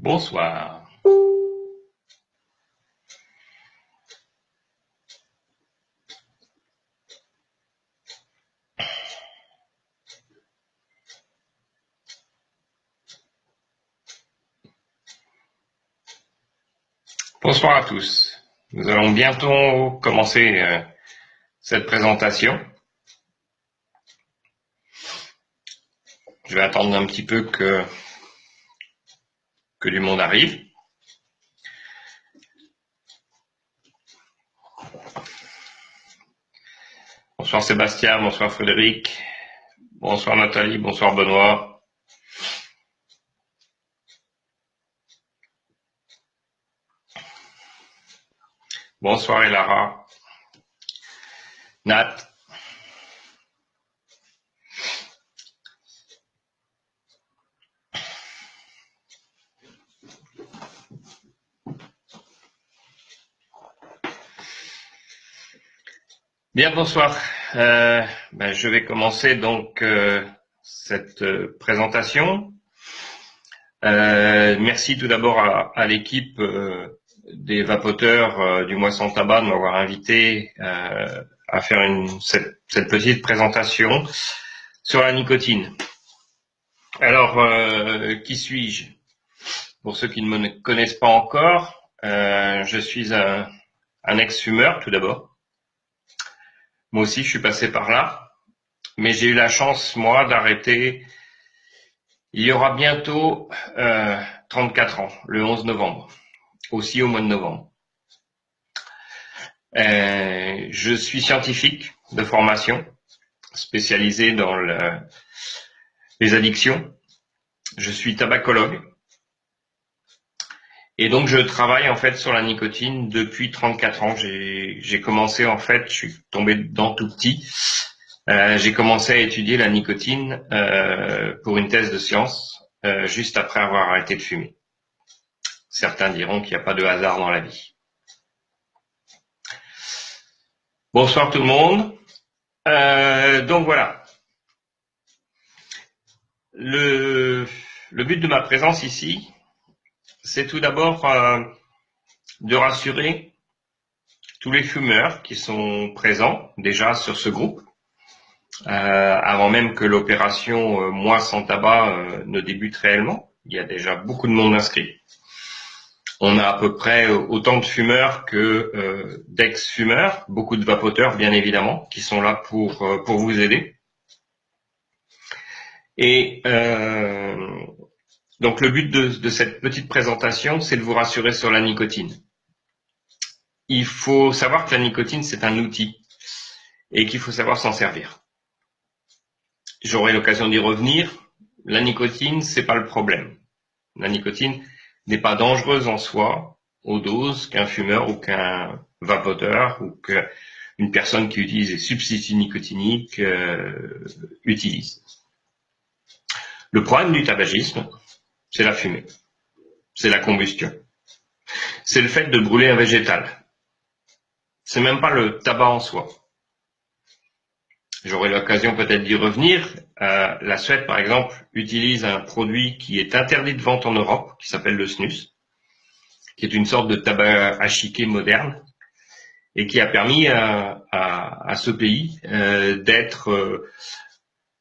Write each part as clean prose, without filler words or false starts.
Bonsoir. Bonsoir à tous. Nous allons bientôt commencer cette présentation. Je vais attendre un petit peu que du monde arrive. Bonsoir Sébastien, bonsoir Frédéric, bonsoir Nathalie, bonsoir Benoît. Bonsoir Elara. Nat. Bien, bonsoir. Je vais commencer donc cette présentation. Merci tout d'abord à l'équipe des vapoteurs du mois sans tabac de m'avoir invité à faire cette petite présentation sur la nicotine. Alors, qui suis-je? Pour ceux qui ne me connaissent pas encore, je suis un ex-fumeur tout d'abord. Moi aussi, je suis passé par là, mais j'ai eu la chance, moi, d'arrêter. Il y aura bientôt 34 ans, le 11 novembre, aussi au mois de novembre. Je suis scientifique de formation, spécialisé dans les addictions. Je suis tabacologue. Et donc, je travaille en fait sur la nicotine depuis 34 ans. J'ai commencé en fait, je suis tombé dedans tout petit. J'ai commencé à étudier la nicotine pour une thèse de sciences juste après avoir arrêté de fumer. Certains diront qu'il n'y a pas de hasard dans la vie. Bonsoir tout le monde. Donc voilà. Le but de ma présence ici, c'est tout d'abord de rassurer tous les fumeurs qui sont présents déjà sur ce groupe, avant même que l'opération Moi sans tabac ne débute réellement. Il y a déjà beaucoup de monde inscrit. On a à peu près autant de fumeurs que d'ex-fumeurs, beaucoup de vapoteurs bien évidemment, qui sont là pour vous aider. Et donc le but de cette petite présentation, c'est de vous rassurer sur la nicotine. Il faut savoir que la nicotine, c'est un outil et qu'il faut savoir s'en servir. J'aurai l'occasion d'y revenir. La nicotine, c'est pas le problème. La nicotine n'est pas dangereuse en soi, aux doses, qu'un fumeur ou qu'un vapoteur ou qu'une personne qui utilise des substituts nicotiniques utilise. Le problème du tabagisme, c'est la fumée, c'est la combustion, c'est le fait de brûler un végétal. C'est même pas le tabac en soi. J'aurai l'occasion peut-être d'y revenir. La Suède, par exemple, utilise un produit qui est interdit de vente en Europe, qui s'appelle le snus, qui est une sorte de tabac à chiquer moderne, et qui a permis à ce pays d'être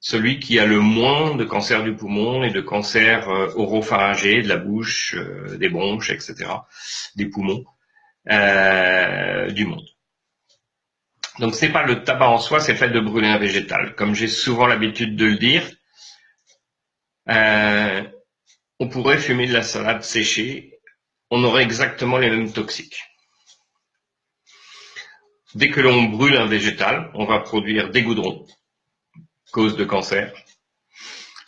celui qui a le moins de cancer du poumon et de cancer oropharyngé, de la bouche, des bronches, etc., des poumons du monde. Donc c'est pas le tabac en soi, c'est le fait de brûler un végétal. Comme j'ai souvent l'habitude de le dire, on pourrait fumer de la salade séchée, on aurait exactement les mêmes toxiques. Dès que l'on brûle un végétal, on va produire des goudrons, cause de cancer,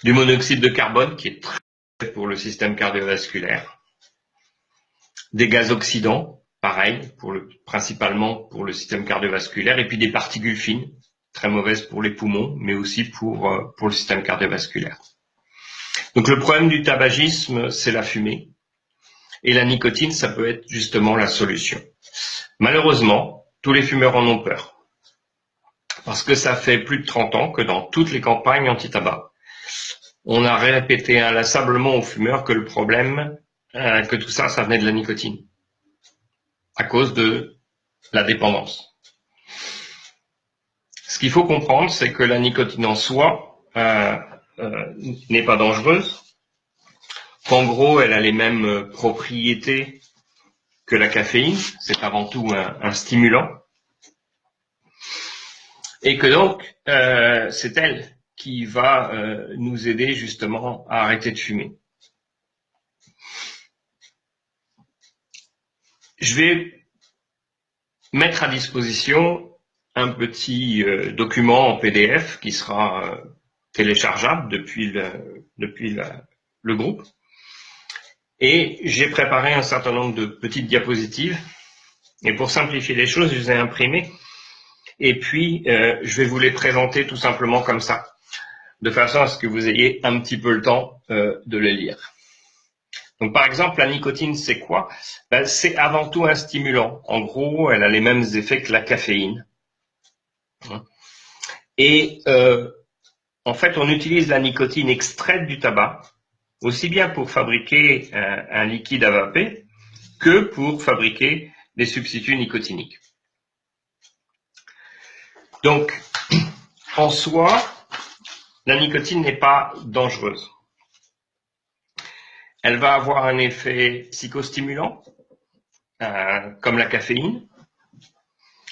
du monoxyde de carbone qui est très pour le système cardiovasculaire, des gaz oxydants, pareil, principalement pour le système cardiovasculaire, et puis des particules fines, très mauvaises pour les poumons, mais aussi pour le système cardiovasculaire. Donc le problème du tabagisme, c'est la fumée, et la nicotine, ça peut être justement la solution. Malheureusement, tous les fumeurs en ont peur, parce que ça fait plus de 30 ans que dans toutes les campagnes anti-tabac, on a répété inlassablement aux fumeurs que le problème, que tout ça, ça venait de la nicotine, à cause de la dépendance. Ce qu'il faut comprendre, c'est que la nicotine en soi n'est pas dangereuse, qu'en gros, elle a les mêmes propriétés que la caféine, c'est avant tout un stimulant, et que donc, c'est elle qui va nous aider justement à arrêter de fumer. Je vais mettre à disposition un petit document en PDF qui sera téléchargeable depuis le groupe. Et j'ai préparé un certain nombre de petites diapositives. Et pour simplifier les choses, je les ai imprimées. Et puis, je vais vous les présenter tout simplement comme ça, de façon à ce que vous ayez un petit peu le temps de les lire. Donc, par exemple, la nicotine, c'est quoi? Ben, c'est avant tout un stimulant. En gros, elle a les mêmes effets que la caféine. Et en fait, on utilise la nicotine extraite du tabac, aussi bien pour fabriquer un liquide à vaper que pour fabriquer des substituts nicotiniques. Donc, en soi, la nicotine n'est pas dangereuse. Elle va avoir un effet psychostimulant, comme la caféine.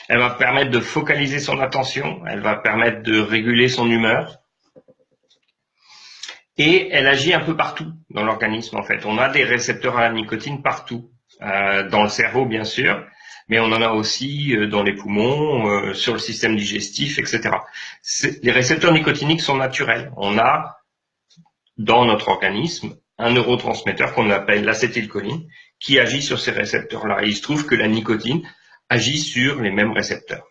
Elle va permettre de focaliser son attention, elle va permettre de réguler son humeur. Et elle agit un peu partout dans l'organisme, en fait. On a des récepteurs à la nicotine partout, dans le cerveau, bien sûr, mais on en a aussi dans les poumons, sur le système digestif, etc. Les récepteurs nicotiniques sont naturels. On a dans notre organisme un neurotransmetteur qu'on appelle l'acétylcholine qui agit sur ces récepteurs-là. Et il se trouve que la nicotine agit sur les mêmes récepteurs.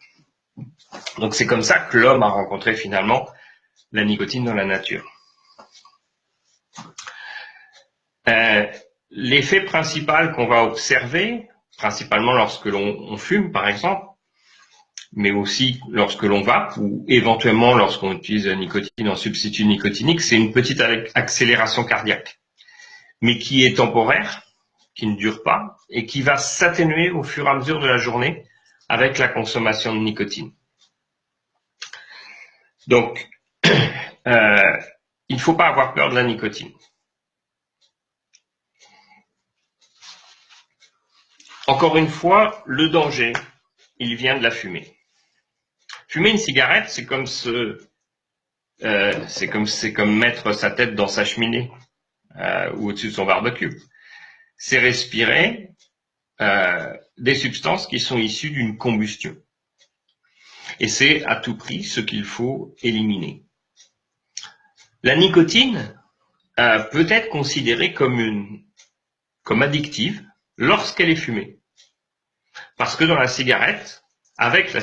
Donc c'est comme ça que l'homme a rencontré finalement la nicotine dans la nature. L'effet principal qu'on va observer, principalement lorsque l'on fume par exemple, mais aussi lorsque l'on vape ou éventuellement lorsqu'on utilise la nicotine en substitut nicotinique, c'est une petite accélération cardiaque, mais qui est temporaire, qui ne dure pas et qui va s'atténuer au fur et à mesure de la journée avec la consommation de nicotine. Donc, il ne faut pas avoir peur de la nicotine. Encore une fois, le danger, il vient de la fumée. Fumer une cigarette, c'est comme mettre sa tête dans sa cheminée ou au-dessus de son barbecue. C'est respirer des substances qui sont issues d'une combustion. Et c'est à tout prix ce qu'il faut éliminer. La nicotine peut être considérée comme addictive lorsqu'elle est fumée. Parce que dans la cigarette, avec la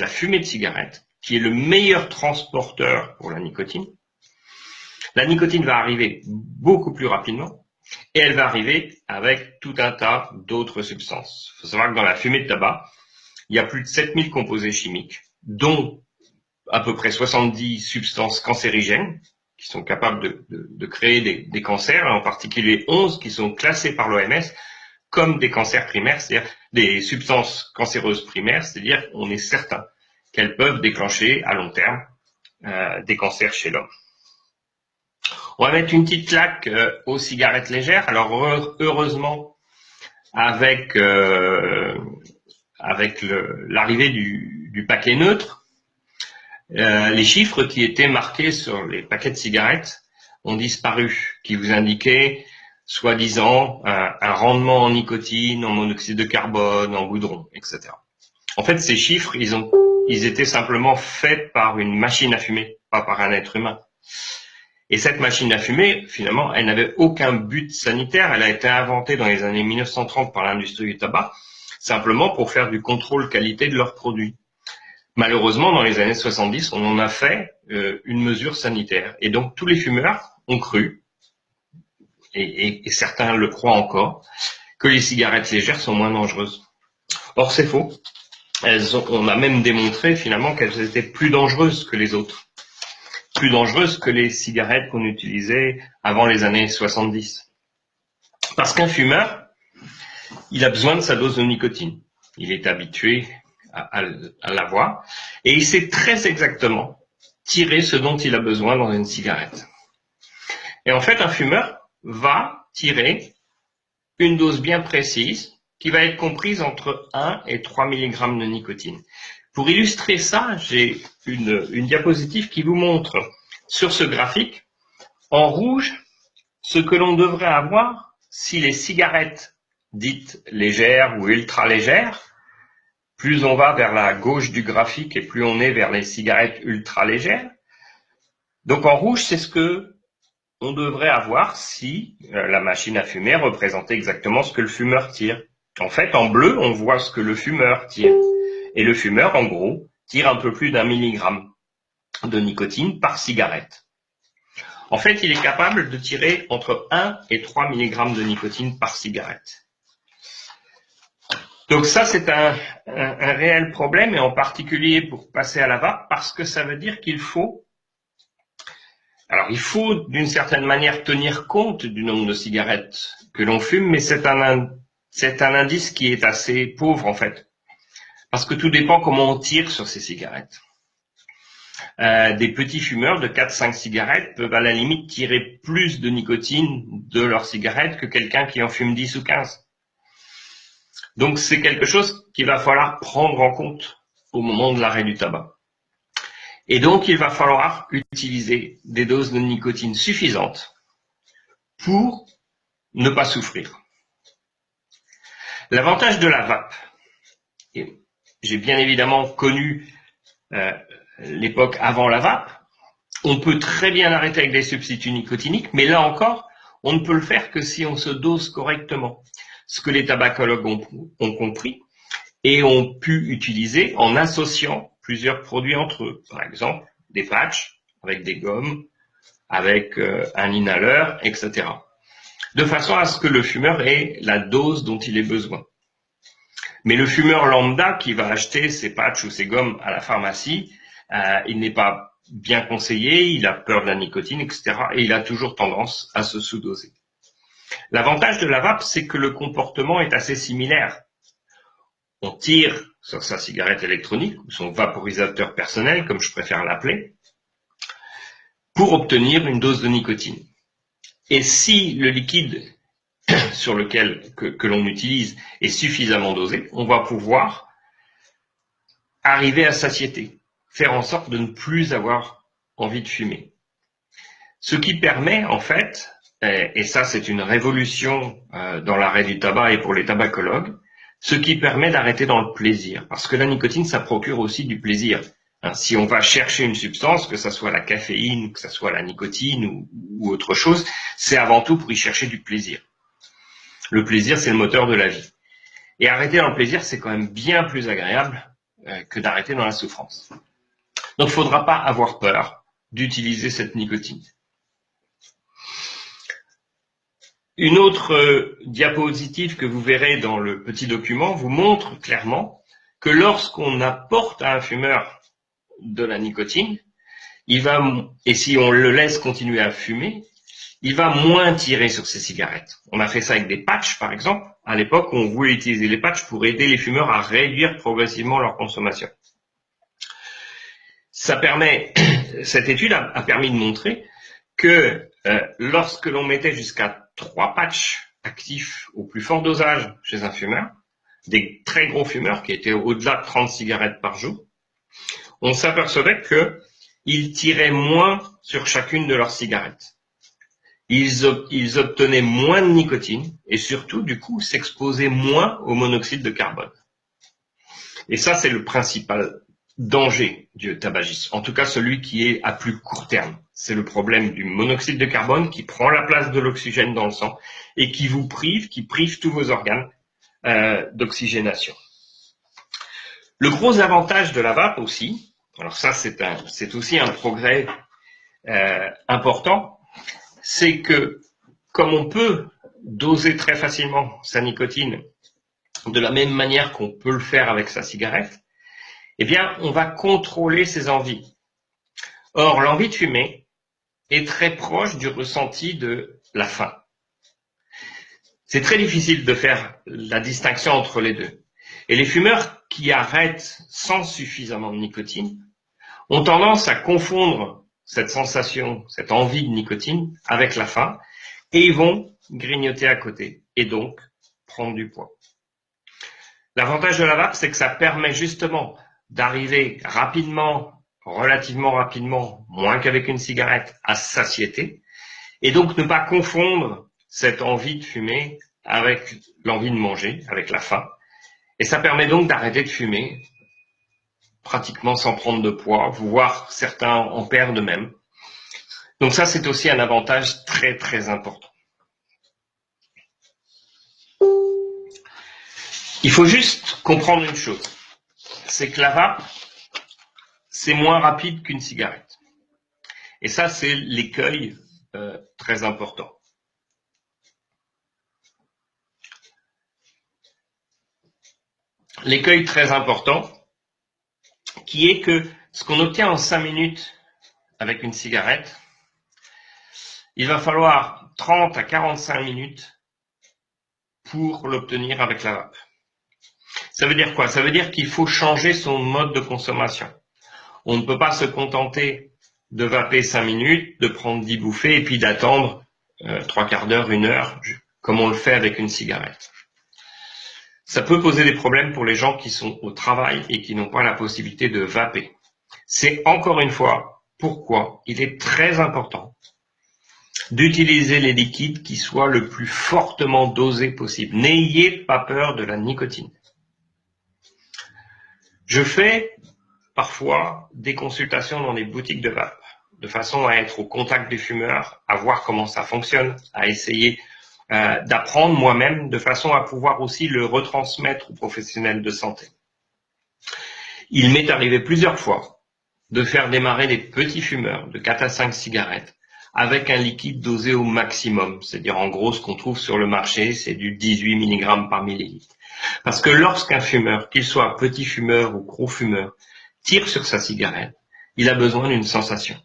fumée de cigarette, qui est le meilleur transporteur pour la nicotine va arriver beaucoup plus rapidement et elle va arriver avec tout un tas d'autres substances. Il faut savoir que dans la fumée de tabac, il y a plus de 7000 composés chimiques, dont à peu près 70 substances cancérigènes qui sont capables de créer des cancers, en particulier 11 qui sont classés par l'OMS comme des cancers primaires, c'est-à-dire des substances cancéreuses primaires, c'est-à-dire on est certain qu'elles peuvent déclencher à long terme des cancers chez l'homme. On va mettre une petite claque aux cigarettes légères. Alors heureusement, avec l'arrivée du paquet neutre, les chiffres qui étaient marqués sur les paquets de cigarettes ont disparu, qui vous indiquaient soi-disant un rendement en nicotine, en monoxyde de carbone, en goudron, etc. En fait, ces chiffres, ils étaient simplement faits par une machine à fumer, pas par un être humain. Et cette machine à fumer, finalement, elle n'avait aucun but sanitaire. Elle a été inventée dans les années 1930 par l'industrie du tabac, simplement pour faire du contrôle qualité de leurs produits. Malheureusement, dans les années 70, on en a fait une mesure sanitaire. Et donc, tous les fumeurs ont cru, et certains le croient encore, que les cigarettes légères sont moins dangereuses. Or, c'est faux. On a même démontré finalement qu'elles étaient plus dangereuses que les autres. Plus dangereuses que les cigarettes qu'on utilisait avant les années 70. Parce qu'un fumeur, il a besoin de sa dose de nicotine. Il est habitué à l'avoir et il sait très exactement tirer ce dont il a besoin dans une cigarette. Et en fait, un fumeur va tirer une dose bien précise qui va être comprise entre 1 et 3 mg de nicotine. Pour illustrer ça, j'ai une diapositive qui vous montre sur ce graphique, en rouge, ce que l'on devrait avoir si les cigarettes dites légères ou ultra légères, plus on va vers la gauche du graphique et plus on est vers les cigarettes ultra légères. Donc en rouge, c'est ce que on devrait avoir si la machine à fumer représentait exactement ce que le fumeur tire. En fait, en bleu, on voit ce que le fumeur tire. Et le fumeur, en gros, tire un peu plus d'1 milligramme de nicotine par cigarette. En fait, il est capable de tirer entre 1 et 3 mg de nicotine par cigarette. Donc ça, c'est un réel problème, et en particulier pour passer à la vape, parce que ça veut dire qu'il faut... Alors, il faut d'une certaine manière tenir compte du nombre de cigarettes que l'on fume, mais c'est un indice qui est assez pauvre, en fait. Parce que tout dépend comment on tire sur ces cigarettes. Des petits fumeurs de 4-5 cigarettes peuvent à la limite tirer plus de nicotine de leurs cigarettes que quelqu'un qui en fume 10 ou 15. Donc c'est quelque chose qu'il va falloir prendre en compte au moment de l'arrêt du tabac. Et donc il va falloir utiliser des doses de nicotine suffisantes pour ne pas souffrir. L'avantage de la vape, et j'ai bien évidemment connu l'époque avant la vape, on peut très bien arrêter avec des substituts nicotiniques, mais là encore, on ne peut le faire que si on se dose correctement. Ce que les tabacologues ont compris et ont pu utiliser en associant plusieurs produits entre eux. Par exemple, des patchs avec des gommes, avec un inhaleur, etc. De façon à ce que le fumeur ait la dose dont il ait besoin. Mais le fumeur lambda qui va acheter ses patchs ou ses gommes à la pharmacie, il n'est pas bien conseillé, il a peur de la nicotine, etc. Et il a toujours tendance à se sous-doser. L'avantage de la vape, c'est que le comportement est assez similaire. On tire sur sa cigarette électronique, ou son vaporisateur personnel, comme je préfère l'appeler, pour obtenir une dose de nicotine. Et si le liquide sur lequel que l'on utilise est suffisamment dosé, on va pouvoir arriver à satiété, faire en sorte de ne plus avoir envie de fumer. Ce qui permet en fait, et ça c'est une révolution dans l'arrêt du tabac et pour les tabacologues, ce qui permet d'arrêter dans le plaisir. Parce que la nicotine, ça procure aussi du plaisir. Si on va chercher une substance, que ce soit la caféine, que ce soit la nicotine ou autre chose, c'est avant tout pour y chercher du plaisir. Le plaisir, c'est le moteur de la vie. Et arrêter dans le plaisir, c'est quand même bien plus agréable que d'arrêter dans la souffrance. Donc, il ne faudra pas avoir peur d'utiliser cette nicotine. Une autre diapositive que vous verrez dans le petit document vous montre clairement que lorsqu'on apporte à un fumeur de la nicotine, et si on le laisse continuer à fumer, il va moins tirer sur ses cigarettes. On a fait ça avec des patchs, par exemple. À l'époque, on voulait utiliser les patchs pour aider les fumeurs à réduire progressivement leur consommation. Cette étude a permis de montrer que lorsque l'on mettait jusqu'à 3 patchs actifs au plus fort dosage chez un fumeur, des très gros fumeurs qui étaient au-delà de 30 cigarettes par jour, on s'apercevait qu'ils tiraient moins sur chacune de leurs cigarettes. Ils obtenaient moins de nicotine et surtout, du coup, s'exposaient moins au monoxyde de carbone. Et ça, c'est le principal danger du tabagisme, en tout cas celui qui est à plus court terme. C'est le problème du monoxyde de carbone qui prend la place de l'oxygène dans le sang et qui prive tous vos organes d'oxygénation. Le gros avantage de la vape aussi, alors ça c'est aussi un progrès important, c'est que comme on peut doser très facilement sa nicotine de la même manière qu'on peut le faire avec sa cigarette, eh bien on va contrôler ses envies. Or, l'envie de fumer est très proche du ressenti de la faim. C'est très difficile de faire la distinction entre les deux. Et les fumeurs qui arrêtent sans suffisamment de nicotine ont tendance à confondre cette sensation, cette envie de nicotine avec la faim, et ils vont grignoter à côté, et donc prendre du poids. L'avantage de la vape, c'est que ça permet justement d'arriver rapidement, relativement rapidement, moins qu'avec une cigarette, à satiété, et donc ne pas confondre cette envie de fumer avec l'envie de manger, avec la faim. Et ça permet donc d'arrêter de fumer pratiquement sans prendre de poids, voire certains en perdent même. Donc ça, c'est aussi un avantage très très important. Il faut juste comprendre une chose, c'est que la vape, c'est moins rapide qu'une cigarette. Et ça, c'est l'écueil très important. L'écueil très important, qui est que ce qu'on obtient en 5 minutes avec une cigarette, il va falloir 30 à 45 minutes pour l'obtenir avec la vape. Ça veut dire quoi? Ça veut dire qu'il faut changer son mode de consommation. On ne peut pas se contenter de vaper 5 minutes, de prendre 10 bouffées et puis d'attendre 3/4 d'heure, 1 heure, comme on le fait avec une cigarette. Ça peut poser des problèmes pour les gens qui sont au travail et qui n'ont pas la possibilité de vaper. C'est encore une fois pourquoi il est très important d'utiliser les liquides qui soient le plus fortement dosés possible. N'ayez pas peur de la nicotine. Je fais parfois des consultations dans des boutiques de vape, de façon à être au contact des fumeurs, à voir comment ça fonctionne, à essayer d'apprendre moi-même, de façon à pouvoir aussi le retransmettre aux professionnels de santé. Il m'est arrivé plusieurs fois de faire démarrer des petits fumeurs de 4 à 5 cigarettes avec un liquide dosé au maximum, c'est-à-dire en gros ce qu'on trouve sur le marché, c'est du 18 mg par millilitre. Parce que lorsqu'un fumeur, qu'il soit petit fumeur ou gros fumeur, tire sur sa cigarette, il a besoin d'une sensation.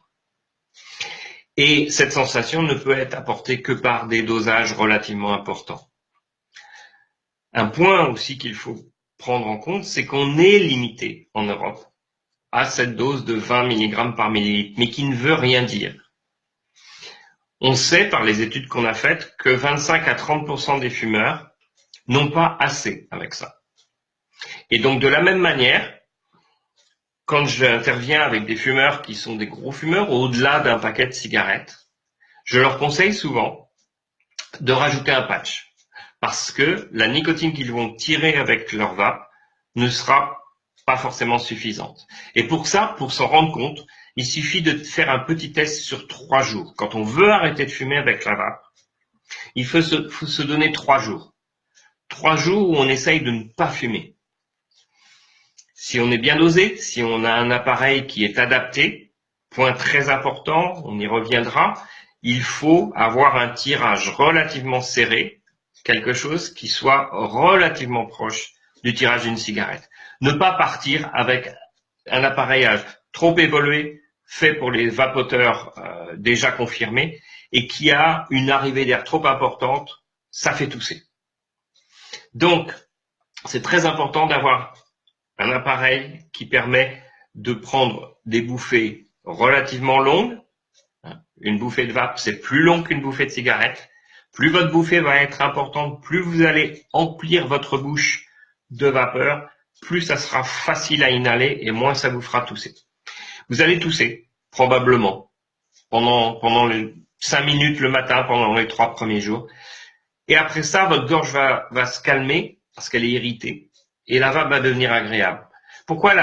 Et cette sensation ne peut être apportée que par des dosages relativement importants. Un point aussi qu'il faut prendre en compte, c'est qu'on est limité en Europe à cette dose de 20 mg par millilitre, mais qui ne veut rien dire. On sait par les études qu'on a faites que 25 à 30% des fumeurs n'ont pas assez avec ça. Et donc de la même manière, quand j'interviens avec des fumeurs qui sont des gros fumeurs, au-delà d'un paquet de cigarettes, je leur conseille souvent de rajouter un patch. Parce que la nicotine qu'ils vont tirer avec leur vape ne sera pas forcément suffisante. Et pour ça, pour s'en rendre compte, il suffit de faire un petit test sur 3 jours. Quand on veut arrêter de fumer avec la vape, il faut se donner 3 jours. 3 jours où on essaye de ne pas fumer. Si on est bien dosé, si on a un appareil qui est adapté, point très important, on y reviendra, il faut avoir un tirage relativement serré, quelque chose qui soit relativement proche du tirage d'une cigarette. Ne pas partir avec un appareillage trop évolué, fait pour les vapoteurs déjà confirmés, et qui a une arrivée d'air trop importante, ça fait tousser. Donc, c'est très important d'avoir un appareil qui permet de prendre des bouffées relativement longues. Une bouffée de vape, c'est plus long qu'une bouffée de cigarette. Plus votre bouffée va être importante, plus vous allez emplir votre bouche de vapeur, plus ça sera facile à inhaler et moins ça vous fera tousser. Vous allez tousser, probablement, pendant les 5 minutes le matin, pendant les 3 premiers jours. Et après ça, votre gorge va se calmer parce qu'elle est irritée. Et la vape va devenir agréable. Pourquoi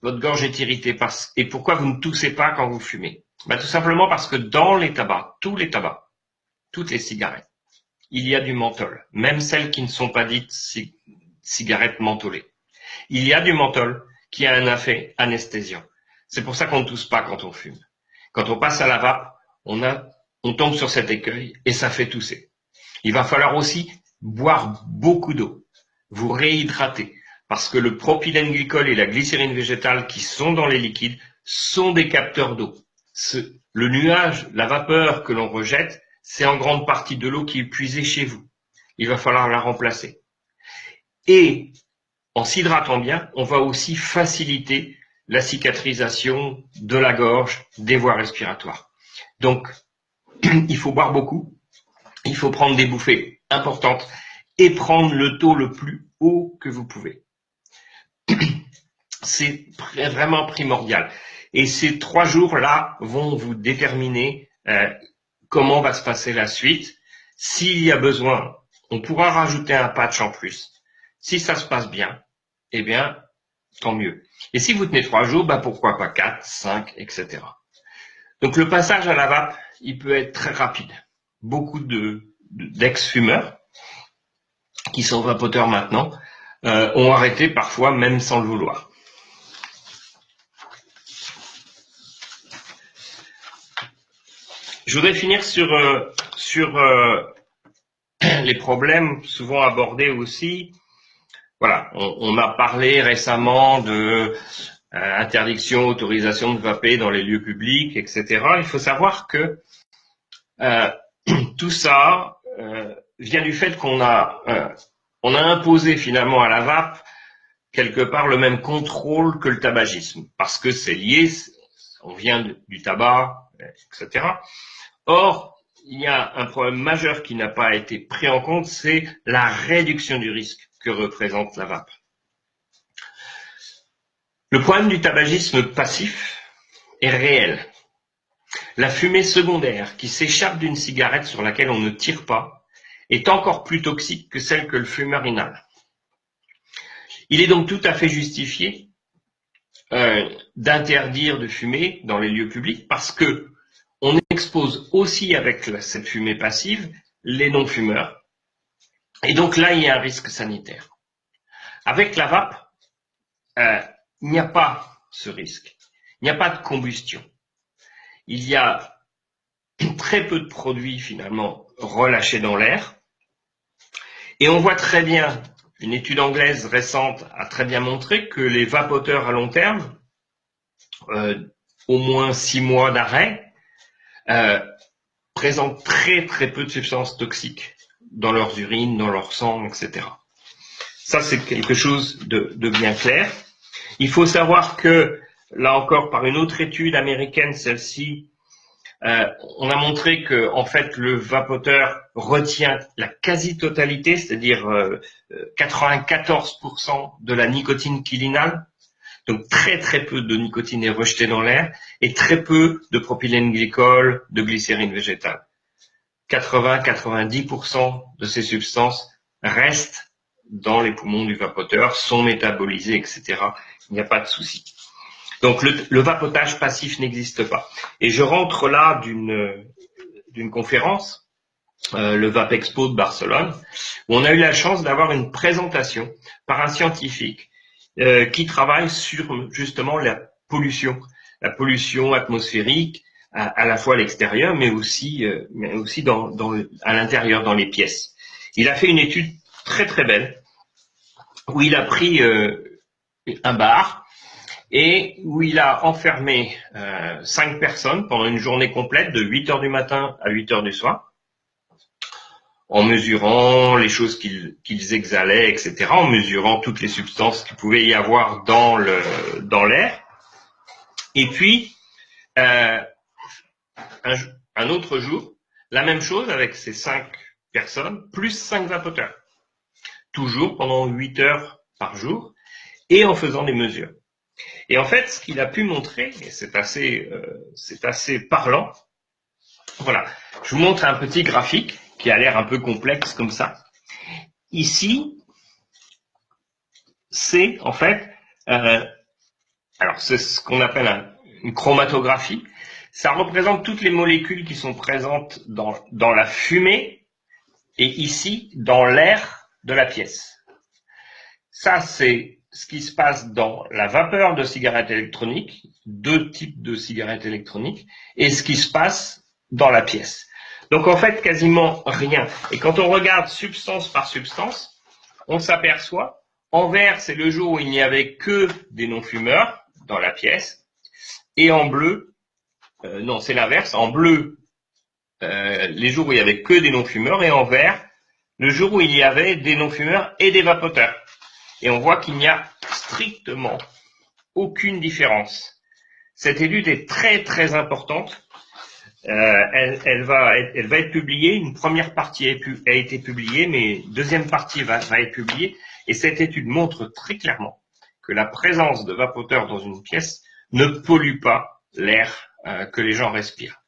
votre gorge est irritée et pourquoi vous ne toussez pas quand vous fumez? Tout simplement parce que dans les tabacs, tous les tabacs, toutes les cigarettes, il y a du menthol, même celles qui ne sont pas dites cigarettes mentholées. Il y a du menthol qui a un effet anesthésiant. C'est pour ça qu'on ne tousse pas quand on fume. Quand on passe à la vape, on tombe sur cet écueil et ça fait tousser. Il va falloir aussi boire beaucoup d'eau, vous réhydrater, parce que le propylène glycol et la glycérine végétale qui sont dans les liquides sont des capteurs d'eau. Le nuage, la vapeur que l'on rejette, c'est en grande partie de l'eau qui est puisée chez vous. il va falloir la remplacer. Et en s'hydratant bien, on va aussi faciliter la cicatrisation de la gorge, des voies respiratoires. Donc, il faut boire beaucoup, il faut prendre des bouffées importantes et prendre le taux le plus haut que vous pouvez. C'est vraiment primordial. Et ces 3 jours-là vont vous déterminer comment va se passer la suite. S'il y a besoin, on pourra rajouter un patch en plus. Si ça se passe bien, eh bien, tant mieux. Et si vous tenez 3 jours, bah pourquoi pas 4, 5, etc. Donc le passage à la vape, il peut être très rapide. Beaucoup d'ex-fumeurs qui sont vapoteurs maintenant ont arrêté parfois même sans le vouloir. Je voudrais finir sur les problèmes souvent abordés aussi. Voilà, on a parlé récemment de interdiction, autorisation de vaper dans les lieux publics, etc. Il faut savoir que tout ça vient du fait qu'on a imposé finalement à la vape quelque part le même contrôle que le tabagisme, parce que c'est lié, on vient du tabac, etc. Or, il y a un problème majeur qui n'a pas été pris en compte, c'est la réduction du risque que représente la vape. Le problème du tabagisme passif est réel. La fumée secondaire qui s'échappe d'une cigarette sur laquelle on ne tire pas est encore plus toxique que celle que le fumeur inhale. Il est donc tout à fait justifié d'interdire de fumer dans les lieux publics parce que on expose aussi avec cette fumée passive les non-fumeurs. Et donc là, il y a un risque sanitaire. Avec la vape, il n'y a pas ce risque. Il n'y a pas de combustion. Il y a très peu de produits finalement relâchés dans l'air. Et on voit très bien, une étude anglaise récente a très bien montré que les vapoteurs à long terme, au moins 6 mois d'arrêt, présentent très très peu de substances toxiques dans leurs urines, dans leur sang, etc. Ça, c'est quelque chose de bien clair. Il faut savoir que, là encore, par une autre étude américaine, celle-ci, on a montré que, en fait, le vapoteur retient la quasi-totalité, c'est-à-dire 94% de la nicotine qu'il inhale. Donc très très peu de nicotine est rejetée dans l'air et très peu de propylène glycol, de glycérine végétale. 80-90% de ces substances restent dans les poumons du vapoteur, sont métabolisées, etc. Il n'y a pas de souci. Donc le vapotage passif n'existe pas. Et je rentre là d'une conférence, le Vapexpo de Barcelone, où on a eu la chance d'avoir une présentation par un scientifique qui travaille sur justement la pollution atmosphérique, à la fois à l'extérieur, mais aussi à l'intérieur, dans les pièces. Il a fait une étude très très belle, où il a pris un bar, et où il a enfermé 5 personnes pendant une journée complète de 8 heures du matin à 8 heures du soir, en mesurant les choses qu'ils exhalaient, etc., en mesurant toutes les substances qu'il pouvait y avoir dans l'air. Et puis, un autre jour, la même chose avec ces 5 personnes, plus 5 vapoteurs. Toujours pendant 8 heures par jour, et en faisant des mesures. Et en fait, ce qu'il a pu montrer, et c'est assez parlant, voilà, je vous montre un petit graphique qui a l'air un peu complexe comme ça. Ici, c'est en fait, alors c'est ce qu'on appelle une chromatographie. Ça représente toutes les molécules qui sont présentes dans la fumée et ici dans l'air de la pièce. Ça, c'est ce qui se passe dans la vapeur de cigarettes électroniques, 2 types de cigarettes électroniques, et ce qui se passe dans la pièce. Donc en fait, quasiment rien. Et quand on regarde substance par substance, on s'aperçoit, en vert, c'est le jour où il n'y avait que des non-fumeurs dans la pièce, et en bleu, non, c'est l'inverse, en bleu, les jours où il n'y avait que des non-fumeurs, et en vert, le jour où il y avait des non-fumeurs et des vapoteurs. Et on voit qu'il n'y a strictement aucune différence. Cette étude est très très importante. Elle va être publiée. Une première partie a été publiée, mais deuxième partie va être publiée. Et cette étude montre très clairement que la présence de vapoteurs dans une pièce ne pollue pas l'air que les gens respirent.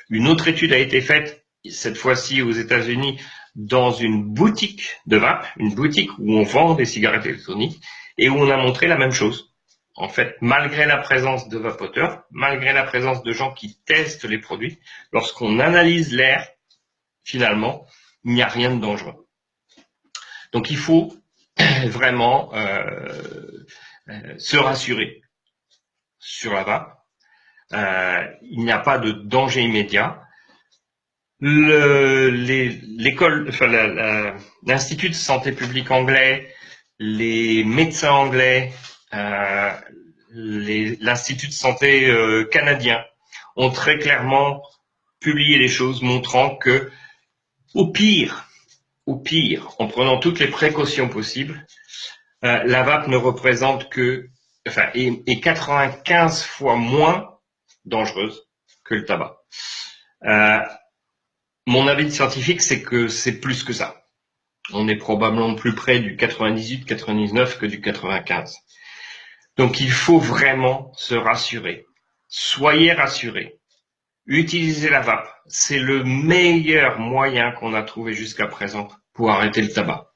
Une autre étude a été faite, cette fois-ci aux États-Unis, dans une boutique de vape, une boutique où on vend des cigarettes électroniques, et où on a montré la même chose. En fait, malgré la présence de vapoteurs, malgré la présence de gens qui testent les produits, lorsqu'on analyse l'air, finalement, il n'y a rien de dangereux. Donc il faut vraiment se rassurer sur la vape. Il n'y a pas de danger immédiat. L'Institut de santé publique anglais, les médecins anglais, l'Institut de santé canadien ont très clairement publié des choses montrant que, au pire, en prenant toutes les précautions possibles, la vape ne représente que, est 95 fois moins dangereuse que le tabac. Mon avis scientifique, c'est que c'est plus que ça. On est probablement plus près du 98-99 que du 95. Donc il faut vraiment se rassurer. Soyez rassurés. Utilisez la vape. C'est le meilleur moyen qu'on a trouvé jusqu'à présent pour arrêter le tabac.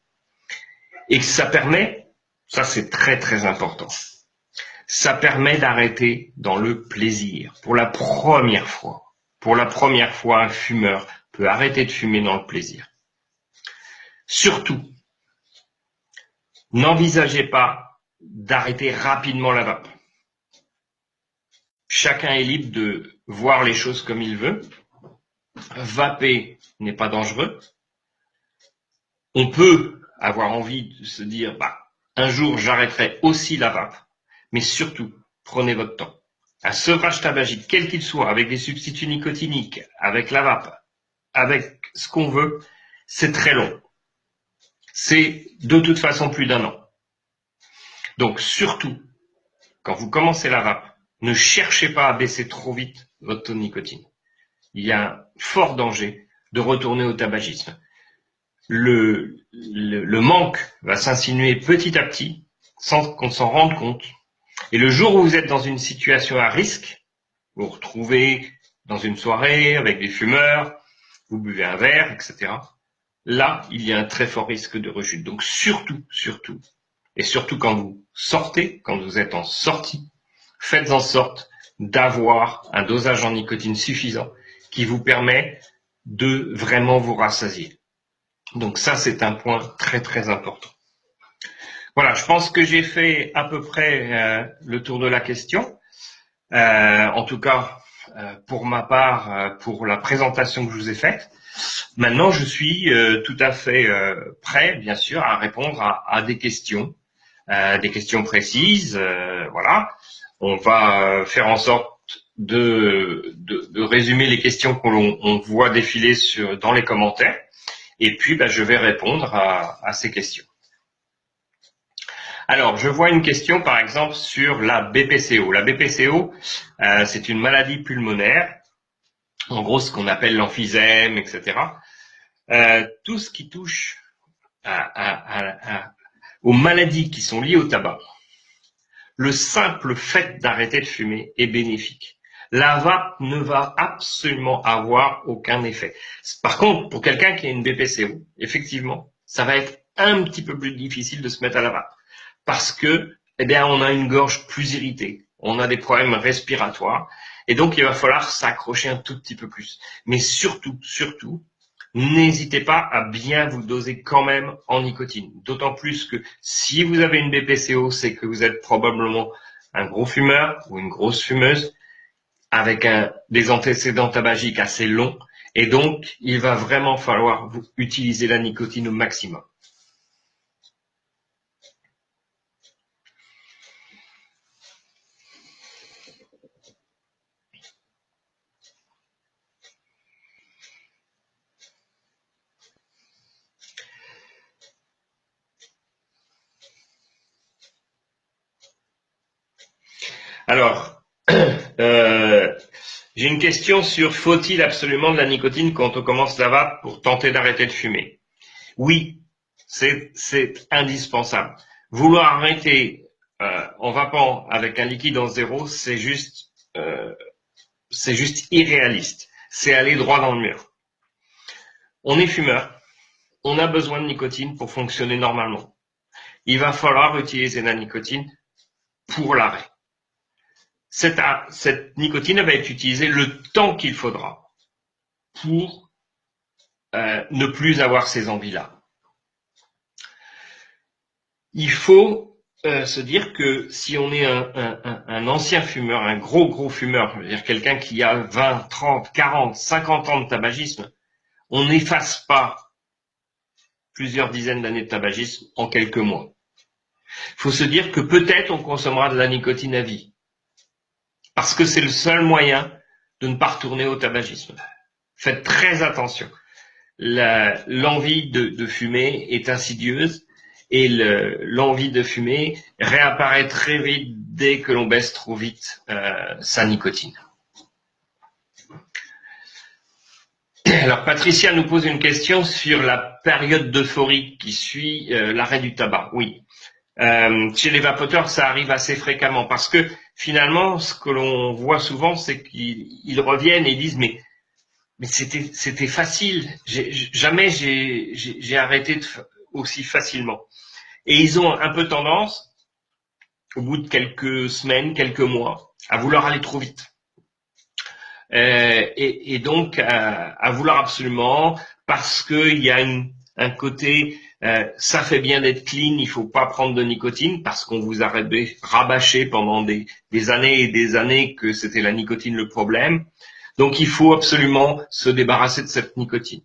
Et ça permet, ça c'est très très important, ça permet d'arrêter dans le plaisir. Pour la première fois, un fumeur peut arrêter de fumer dans le plaisir. Surtout, n'envisagez pas d'arrêter rapidement la vape. Chacun est libre de voir les choses comme il veut. Vaper n'est pas dangereux. On peut avoir envie de se dire, un jour j'arrêterai aussi la vape, mais surtout, prenez votre temps. Un sevrage tabagique, quel qu'il soit, avec des substituts nicotiniques, avec la vape, avec ce qu'on veut, c'est très long. C'est de toute façon plus d'1 an. Donc surtout, quand vous commencez la vape, ne cherchez pas à baisser trop vite votre taux de nicotine. Il y a un fort danger de retourner au tabagisme. Le manque va s'insinuer petit à petit sans qu'on s'en rende compte. Et le jour où vous êtes dans une situation à risque, vous vous retrouvez dans une soirée avec des fumeurs, vous buvez un verre, etc. Là, il y a un très fort risque de rechute. Donc surtout, et surtout quand vous sortez, quand vous êtes en sortie, faites en sorte d'avoir un dosage en nicotine suffisant qui vous permet de vraiment vous rassasier. Donc ça, c'est un point très très important. Voilà, je pense que j'ai fait à peu près le tour de la question. En tout cas, pour ma part, pour la présentation que je vous ai faite. Maintenant, je suis tout à fait prêt, bien sûr, à répondre à des questions précises. Voilà, on va faire en sorte de résumer les questions qu'on voit défiler dans les commentaires. Et puis, je vais répondre à ces questions. Alors, je vois une question, par exemple, sur la BPCO. La BPCO, c'est une maladie pulmonaire, en gros, ce qu'on appelle l'emphysème, etc. Tout ce qui touche aux maladies qui sont liées au tabac, le simple fait d'arrêter de fumer est bénéfique. La vape ne va absolument avoir aucun effet. Par contre, pour quelqu'un qui a une BPCO, effectivement, ça va être un petit peu plus difficile de se mettre à la vape. Parce que, on a une gorge plus irritée, on a des problèmes respiratoires, et donc il va falloir s'accrocher un tout petit peu plus. Mais surtout, n'hésitez pas à bien vous doser quand même en nicotine. D'autant plus que si vous avez une BPCO, c'est que vous êtes probablement un gros fumeur ou une grosse fumeuse avec des antécédents tabagiques assez longs. Et donc, il va vraiment falloir vous utiliser la nicotine au maximum. Alors, j'ai une question sur faut-il absolument de la nicotine quand on commence la vape pour tenter d'arrêter de fumer? Oui, c'est indispensable. Vouloir arrêter en vapant avec un liquide en zéro, c'est juste irréaliste. C'est aller droit dans le mur. On est fumeur, on a besoin de nicotine pour fonctionner normalement. Il va falloir utiliser la nicotine pour l'arrêt. Cette nicotine va être utilisée le temps qu'il faudra pour ne plus avoir ces envies-là. Il faut se dire que si on est un ancien fumeur, un gros fumeur, c'est-à-dire quelqu'un qui a 20, 30, 40, 50 ans de tabagisme, on n'efface pas plusieurs dizaines d'années de tabagisme en quelques mois. Il faut se dire que peut-être on consommera de la nicotine à vie, parce que c'est le seul moyen de ne pas retourner au tabagisme. Faites très attention. L'envie de fumer est insidieuse et l'envie de fumer réapparaît très vite dès que l'on baisse trop vite sa nicotine. Alors Patricia nous pose une question sur la période d'euphorie qui suit l'arrêt du tabac. Oui. Chez les vapoteurs, ça arrive assez fréquemment parce que finalement, ce que l'on voit souvent, c'est qu'ils reviennent et disent mais c'était facile. Jamais j'ai arrêté aussi facilement. Et ils ont un peu tendance, au bout de quelques semaines, quelques mois, à vouloir aller trop vite. Et donc à vouloir absolument, parce qu'il y a un côté ça fait bien d'être clean, il faut pas prendre de nicotine parce qu'on vous a rabâché pendant des années et des années que c'était la nicotine le problème. Donc il faut absolument se débarrasser de cette nicotine.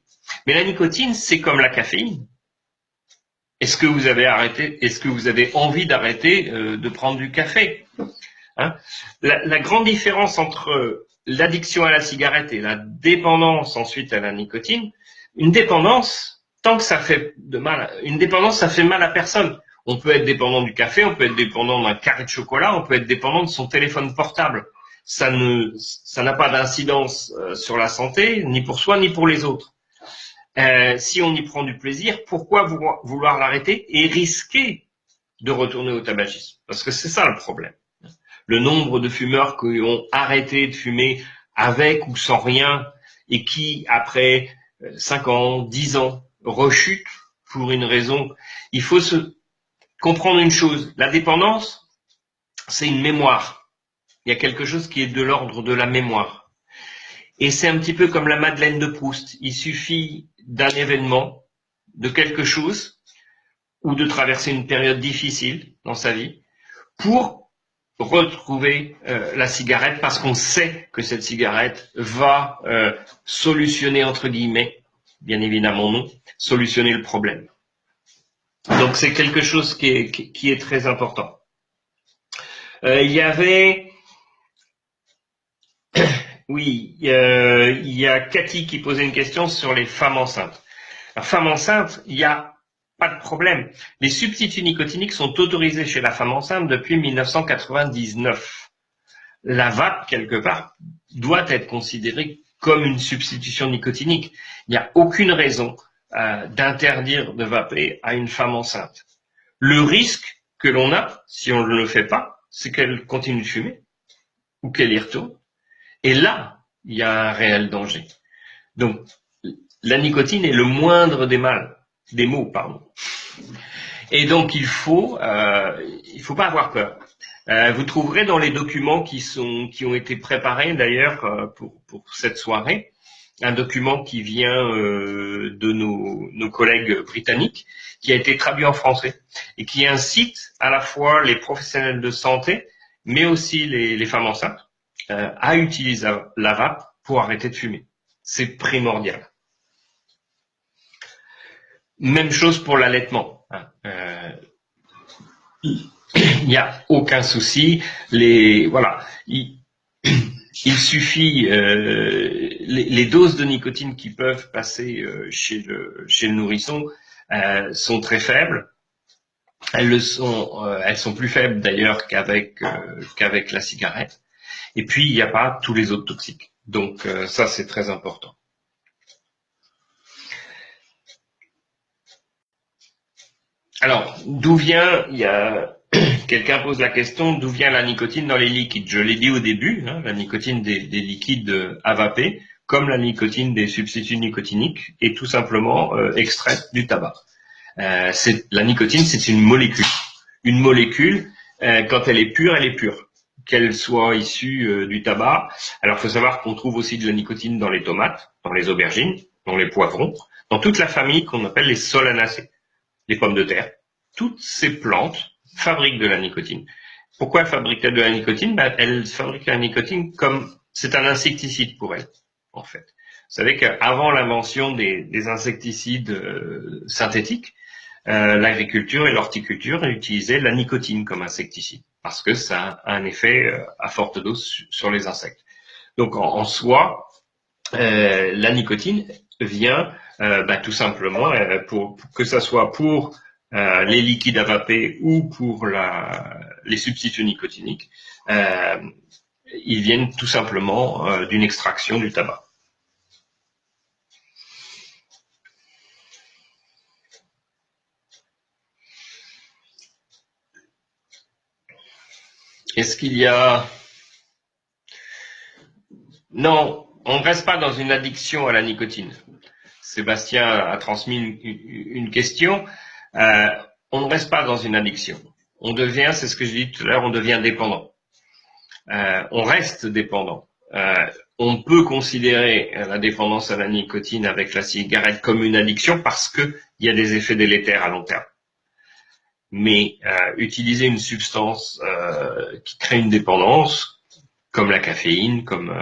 Mais la nicotine, c'est comme la caféine. Est-ce que vous avez envie d'arrêter de prendre du café, hein? La grande différence entre l'addiction à la cigarette et la dépendance ensuite à la nicotine, une dépendance, tant que ça fait de mal, une dépendance, ça fait mal à personne. On peut être dépendant du café, on peut être dépendant d'un carré de chocolat, on peut être dépendant de son téléphone portable. Ça n'a pas d'incidence sur la santé, ni pour soi, ni pour les autres. Si on y prend du plaisir, pourquoi vouloir l'arrêter et risquer de retourner au tabagisme? Parce que c'est ça le problème. Le nombre de fumeurs qui ont arrêté de fumer avec ou sans rien et qui, après 5 ans, 10 ans, rechutent pour une raison. Il faut se comprendre une chose. La dépendance, c'est une mémoire. Il y a quelque chose qui est de l'ordre de la mémoire. Et c'est un petit peu comme la Madeleine de Proust. Il suffit d'un événement, de quelque chose, ou de traverser une période difficile dans sa vie, pour retrouver la cigarette, parce qu'on sait que cette cigarette va solutionner, entre guillemets, bien évidemment non, solutionner le problème. Donc c'est quelque chose qui est très important. Il y avait... Oui, il y a Cathy qui posait une question sur les femmes enceintes. Alors, femme enceinte, il n'y a pas de problème. Les substituts nicotiniques sont autorisés chez la femme enceinte depuis 1999. La vape, quelque part, doit être considérée comme une substitution nicotinique. Il n'y a aucune raison d'interdire de vaper à une femme enceinte. Le risque que l'on a, si on ne le fait pas, c'est qu'elle continue de fumer ou qu'elle y retourne. Et là, il y a un réel danger. Donc, la nicotine est le moindre des maux, pardon. Et donc, il faut pas avoir peur. Vous trouverez dans les documents qui ont été préparés d'ailleurs pour cette soirée, un document qui vient de nos collègues britanniques, qui a été traduit en français et qui incite à la fois les professionnels de santé, mais aussi les femmes enceintes, à utiliser la vape pour arrêter de fumer. C'est primordial. Même chose pour l'allaitement. Il n'y a aucun souci. Voilà. Il suffit les doses de nicotine qui peuvent passer chez le nourrisson sont très faibles. elles sont plus faibles d'ailleurs qu'avec la cigarette. Et puis il n'y a pas tous les autres toxiques. Donc ça c'est très important. Alors d'où vient quelqu'un pose la question, d'où vient la nicotine dans les liquides? Je l'ai dit au début, hein, la nicotine des liquides à vaper, comme la nicotine des substituts nicotiniques, est tout simplement extraite du tabac. La nicotine, c'est une molécule. Une molécule, quand elle est pure, qu'elle soit issue du tabac. Alors, il faut savoir qu'on trouve aussi de la nicotine dans les tomates, dans les aubergines, dans les poivrons, dans toute la famille qu'on appelle les solanacées, les pommes de terre. Toutes ces plantes fabriquent de la nicotine. Pourquoi elles fabriquent de la nicotine? Elles fabriquent la nicotine comme c'est un insecticide pour elles, en fait. Vous savez qu'avant l'invention des insecticides synthétiques, l'agriculture et l'horticulture utilisaient la nicotine comme insecticide parce que ça a un effet à forte dose sur les insectes. Donc en soi, la nicotine vient tout simplement pour que ça soit pour les liquides à vaper ou pour les substituts nicotiniques, ils viennent tout simplement d'une extraction du tabac. Est-ce qu'il y a... Non, on ne reste pas dans une addiction à la nicotine. Sébastien a transmis une question. On ne reste pas dans une addiction. On devient, c'est ce que je dis tout à l'heure, on devient dépendant. On reste dépendant. On peut considérer la dépendance à la nicotine avec la cigarette comme une addiction parce qu'il y a des effets délétères à long terme. Mais utiliser une substance qui crée une dépendance, comme la caféine, comme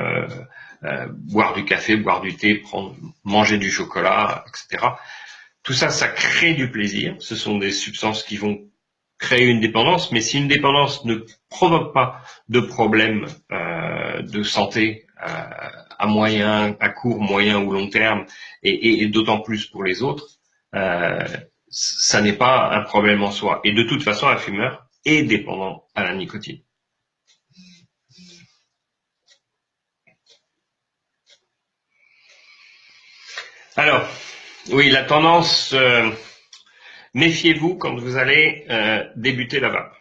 boire du café, boire du thé, manger du chocolat, etc. Tout ça, ça crée du plaisir. Ce sont des substances qui vont créer une dépendance, mais si une dépendance ne provoque pas de problème de santé à moyen, à court, moyen ou long terme, et d'autant plus pour les autres, ça n'est pas un problème en soi. Et de toute façon, un fumeur est dépendant à la nicotine. Alors, oui, la tendance, méfiez-vous quand vous allez débuter la vape.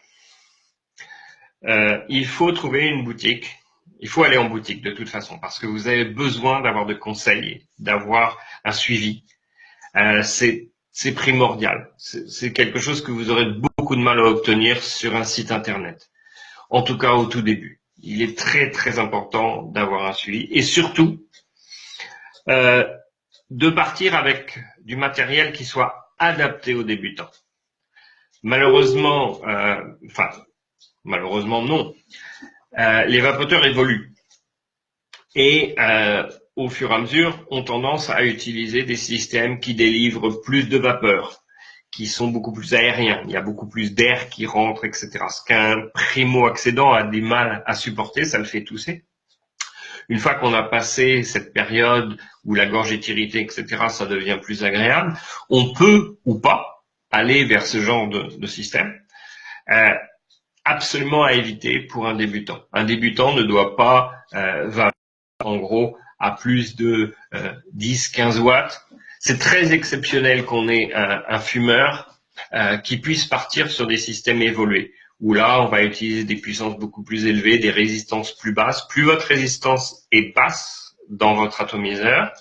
Il faut trouver une boutique. Il faut aller en boutique de toute façon parce que vous avez besoin d'avoir de conseils, d'avoir un suivi. C'est primordial. C'est quelque chose que vous aurez beaucoup de mal à obtenir sur un site internet. En tout cas, au tout début. Il est très très important d'avoir un suivi et surtout de partir avec du matériel qui soit adapté aux débutants. Malheureusement, malheureusement non. Les vapoteurs évoluent et au fur et à mesure ont tendance à utiliser des systèmes qui délivrent plus de vapeur, qui sont beaucoup plus aériens. Il y a beaucoup plus d'air qui rentre, etc. Ce qu'un primo-accédant a du mal à supporter, ça le fait tousser. Une fois qu'on a passé cette période où la gorge est irritée, etc., ça devient plus agréable. On peut ou pas aller vers ce genre de système. Absolument à éviter pour un débutant. Un débutant ne doit pas vaper en gros à plus de 10-15 watts. C'est très exceptionnel qu'on ait un fumeur qui puisse partir sur des systèmes évolués, où là, on va utiliser des puissances beaucoup plus élevées, des résistances plus basses. Plus votre résistance est basse dans votre atomiseur,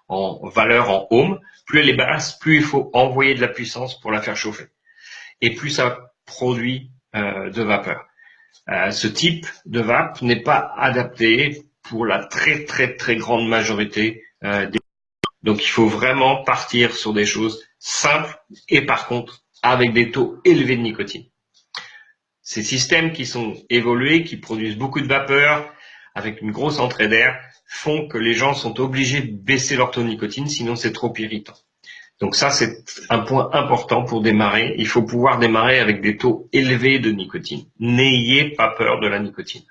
en valeur en ohm, plus elle est basse, plus il faut envoyer de la puissance pour la faire chauffer. Et plus ça produit de vapeur. Ce type de vape n'est pas adapté pour la très très très grande majorité des... Donc il faut vraiment partir sur des choses simples et par contre avec des taux élevés de nicotine. Ces systèmes qui sont évolués, qui produisent beaucoup de vapeur avec une grosse entrée d'air, font que les gens sont obligés de baisser leur taux de nicotine, sinon c'est trop irritant. Donc ça, c'est un point important pour démarrer. Il faut pouvoir démarrer avec des taux élevés de nicotine. N'ayez pas peur de la nicotine.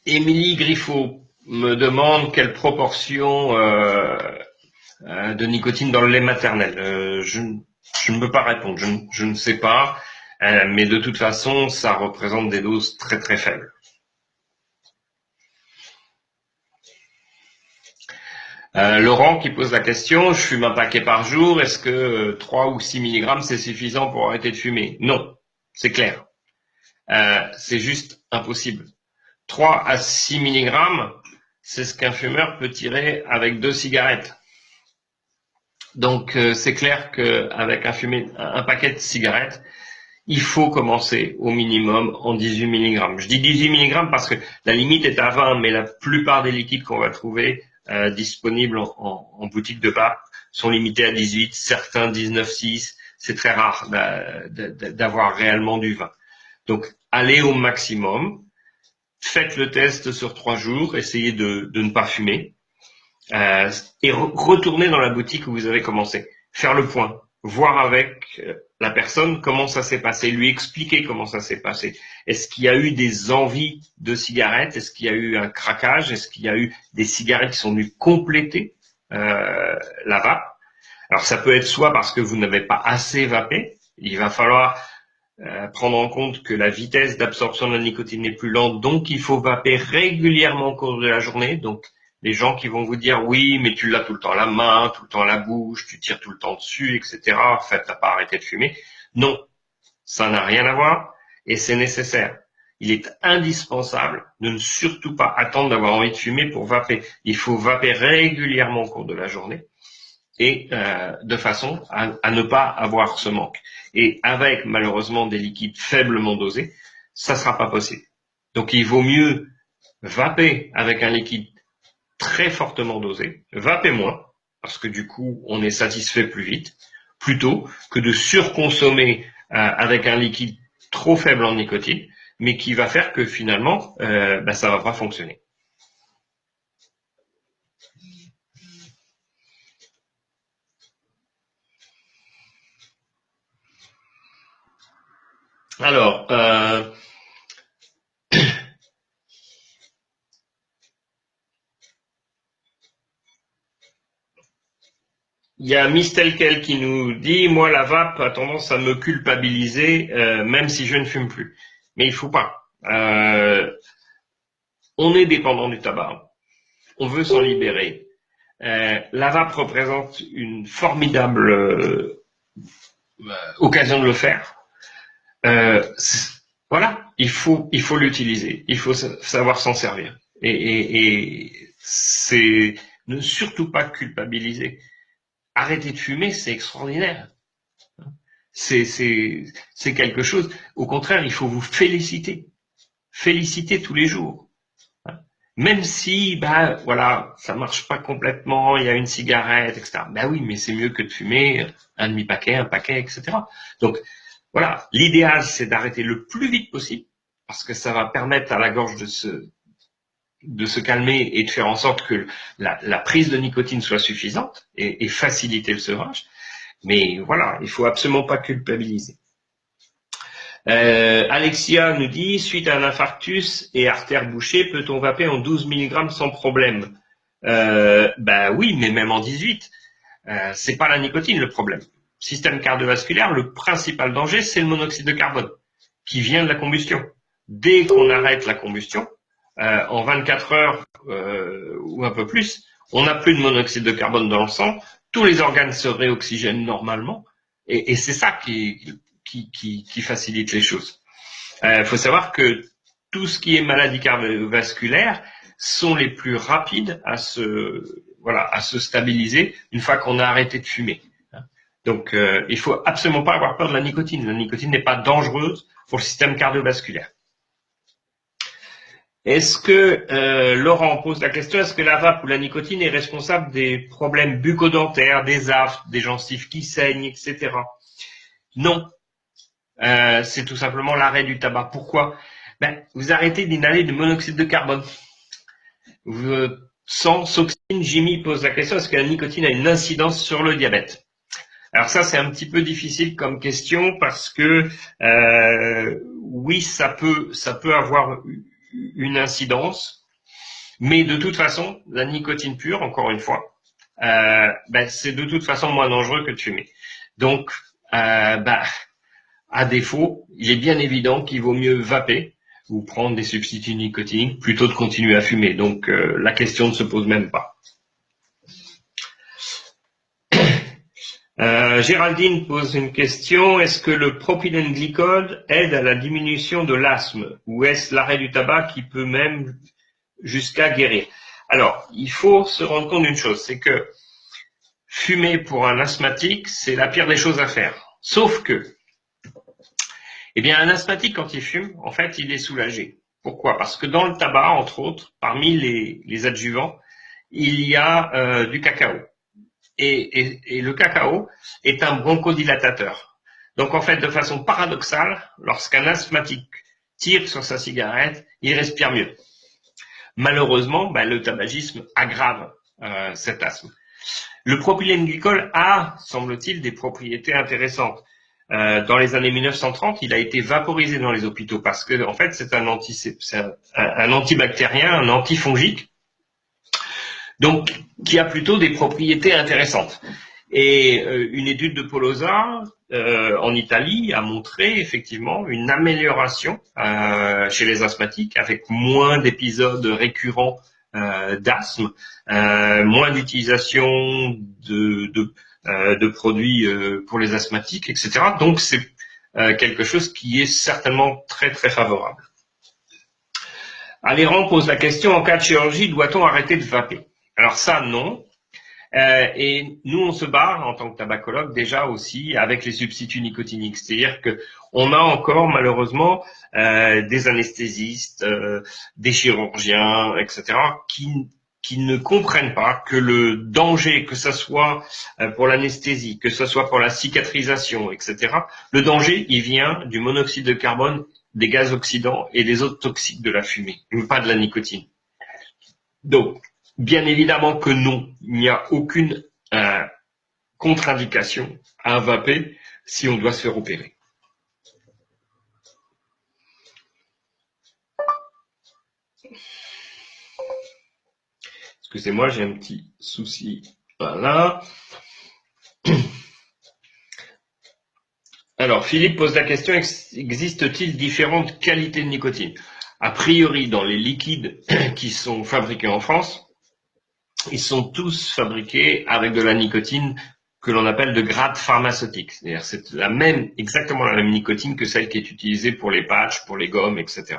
Émilie Griffo me demande quelle proportion de nicotine dans le lait maternel. Je ne peux pas répondre, je ne sais pas, mais de toute façon, ça représente des doses très très faibles. Laurent qui pose la question, je fume un paquet par jour, est-ce que 3 ou 6 mg c'est suffisant pour arrêter de fumer? Non, c'est clair. C'est juste impossible. 3 à 6 mg, c'est ce qu'un fumeur peut tirer avec 2 cigarettes. Donc c'est clair qu'avec un paquet de cigarettes, il faut commencer au minimum en 18 mg. Je dis 18 mg parce que la limite est à 20, mais la plupart des liquides qu'on va trouver disponibles en boutique de vape sont limités à 18, certains 19,6. C'est très rare d'avoir réellement du 20. Donc allez au maximum, faites le test sur 3 jours, essayez de ne pas fumer et retournez dans la boutique où vous avez commencé, faire le point, voir avec la personne comment ça s'est passé, lui expliquer comment ça s'est passé. Est-ce qu'il y a eu des envies de cigarettes? Est-ce qu'il y a eu un craquage? Est-ce qu'il y a eu des cigarettes qui sont venues compléter la vape? Alors ça peut être soit parce que vous n'avez pas assez vapé, il va falloir prendre en compte que la vitesse d'absorption de la nicotine est plus lente, donc il faut vaper régulièrement au cours de la journée. Donc les gens qui vont vous dire oui, mais tu l'as tout le temps à la main, tout le temps à la bouche, tu tires tout le temps dessus, etc. En fait, t'as pas arrêté de fumer. Non, ça n'a rien à voir et c'est nécessaire. Il est indispensable de ne surtout pas attendre d'avoir envie de fumer pour vaper. Il faut vaper régulièrement au cours de la journée et de façon à ne pas avoir ce manque. Et avec malheureusement des liquides faiblement dosés, ça sera pas possible. Donc il vaut mieux vaper avec un liquide très fortement dosé, vapez moins, parce que du coup, on est satisfait plus vite, plutôt que de surconsommer avec un liquide trop faible en nicotine, mais qui va faire que finalement, ça va pas fonctionner. Alors, il y a Miss Telquel qui nous dit, moi la vape a tendance à me culpabiliser même si je ne fume plus. Mais il faut pas. On est dépendant du tabac. On veut s'en libérer. La vape représente une formidable occasion de le faire. Voilà, il faut l'utiliser. Il faut savoir s'en servir. Et c'est ne surtout pas culpabiliser. Arrêter de fumer, c'est extraordinaire. C'est quelque chose. Au contraire, il faut vous féliciter. Féliciter tous les jours. Même si, voilà, ça marche pas complètement, il y a une cigarette, etc. Oui, mais c'est mieux que de fumer un demi-paquet, un paquet, etc. Donc, voilà. L'idéal, c'est d'arrêter le plus vite possible, parce que ça va permettre à la gorge de se calmer et de faire en sorte que la prise de nicotine soit suffisante et faciliter le sevrage. Mais voilà, il faut absolument pas culpabiliser. Alexia nous dit, suite à un infarctus et artère bouchée, peut-on vaper en 12 mg sans problème? Oui, mais même en 18. C'est pas la nicotine le problème. Système cardiovasculaire, le principal danger, c'est le monoxyde de carbone qui vient de la combustion. Dès qu'on arrête la combustion, en 24 heures ou un peu plus, on n'a plus de monoxyde de carbone dans le sang, tous les organes se réoxygènent normalement, et c'est ça qui facilite les choses. Faut savoir que tout ce qui est maladie cardiovasculaire sont les plus rapides à se stabiliser une fois qu'on a arrêté de fumer. Donc, il faut absolument pas avoir peur de la nicotine. La nicotine n'est pas dangereuse pour le système cardiovasculaire. Est-ce que, Laurent pose la question, est-ce que la vape ou la nicotine est responsable des problèmes bucco-dentaires, des aphtes, des gencives qui saignent, etc. Non. C'est tout simplement l'arrêt du tabac. Pourquoi? Vous arrêtez d'inhaler du monoxyde de carbone. Sans oxyne, Jimmy pose la question, est-ce que la nicotine a une incidence sur le diabète? Alors ça, c'est un petit peu difficile comme question parce que oui, ça peut avoir une incidence, mais de toute façon, la nicotine pure, encore une fois, c'est de toute façon moins dangereux que de fumer. Donc, à défaut, il est bien évident qu'il vaut mieux vaper ou prendre des substituts nicotiniques plutôt de continuer à fumer. Donc, la question ne se pose même pas. Géraldine pose une question. Est-ce que le propylène-glycol aide à la diminution de l'asthme ou est-ce l'arrêt du tabac qui peut même jusqu'à guérir? Alors, il faut se rendre compte d'une chose, c'est que fumer pour un asthmatique, c'est la pire des choses à faire. Sauf que, un asthmatique, quand il fume, en fait, il est soulagé. Pourquoi? Parce que dans le tabac, entre autres, parmi les adjuvants, il y a du cacao. Et le cacao est un bronchodilatateur. Donc, en fait, de façon paradoxale, lorsqu'un asthmatique tire sur sa cigarette, il respire mieux. Malheureusement, le tabagisme aggrave cet asthme. Le propylène-glycol a, semble-t-il, des propriétés intéressantes. Dans les années 1930, il a été vaporisé dans les hôpitaux parce que, en fait, c'est un antibactérien, un antifongique, donc qui a plutôt des propriétés intéressantes. Et une étude de Polosa en Italie a montré effectivement une amélioration chez les asthmatiques avec moins d'épisodes récurrents d'asthme, moins d'utilisation de produits pour les asthmatiques, etc. Donc c'est quelque chose qui est certainement très très favorable. Aléran pose la question, en cas de chirurgie, doit-on arrêter de vaper? Alors ça, non. Et nous, on se bat en tant que tabacologue déjà aussi avec les substituts nicotiniques. C'est-à-dire que on a encore malheureusement des anesthésistes, des chirurgiens, etc., qui ne comprennent pas que le danger, que ce soit pour l'anesthésie, que ce soit pour la cicatrisation, etc., le danger, il vient du monoxyde de carbone, des gaz oxydants et des autres toxiques de la fumée, mais pas de la nicotine. Donc, bien évidemment que non, il n'y a aucune contre-indication à vaper si on doit se faire opérer. Excusez-moi, j'ai un petit souci. Voilà. Alors, Philippe pose la question, existe-t-il différentes qualités de nicotine? A priori, dans les liquides qui sont fabriqués en France, ils sont tous fabriqués avec de la nicotine que l'on appelle de grade pharmaceutique. C'est-à-dire c'est exactement la même nicotine que celle qui est utilisée pour les patchs, pour les gommes, etc.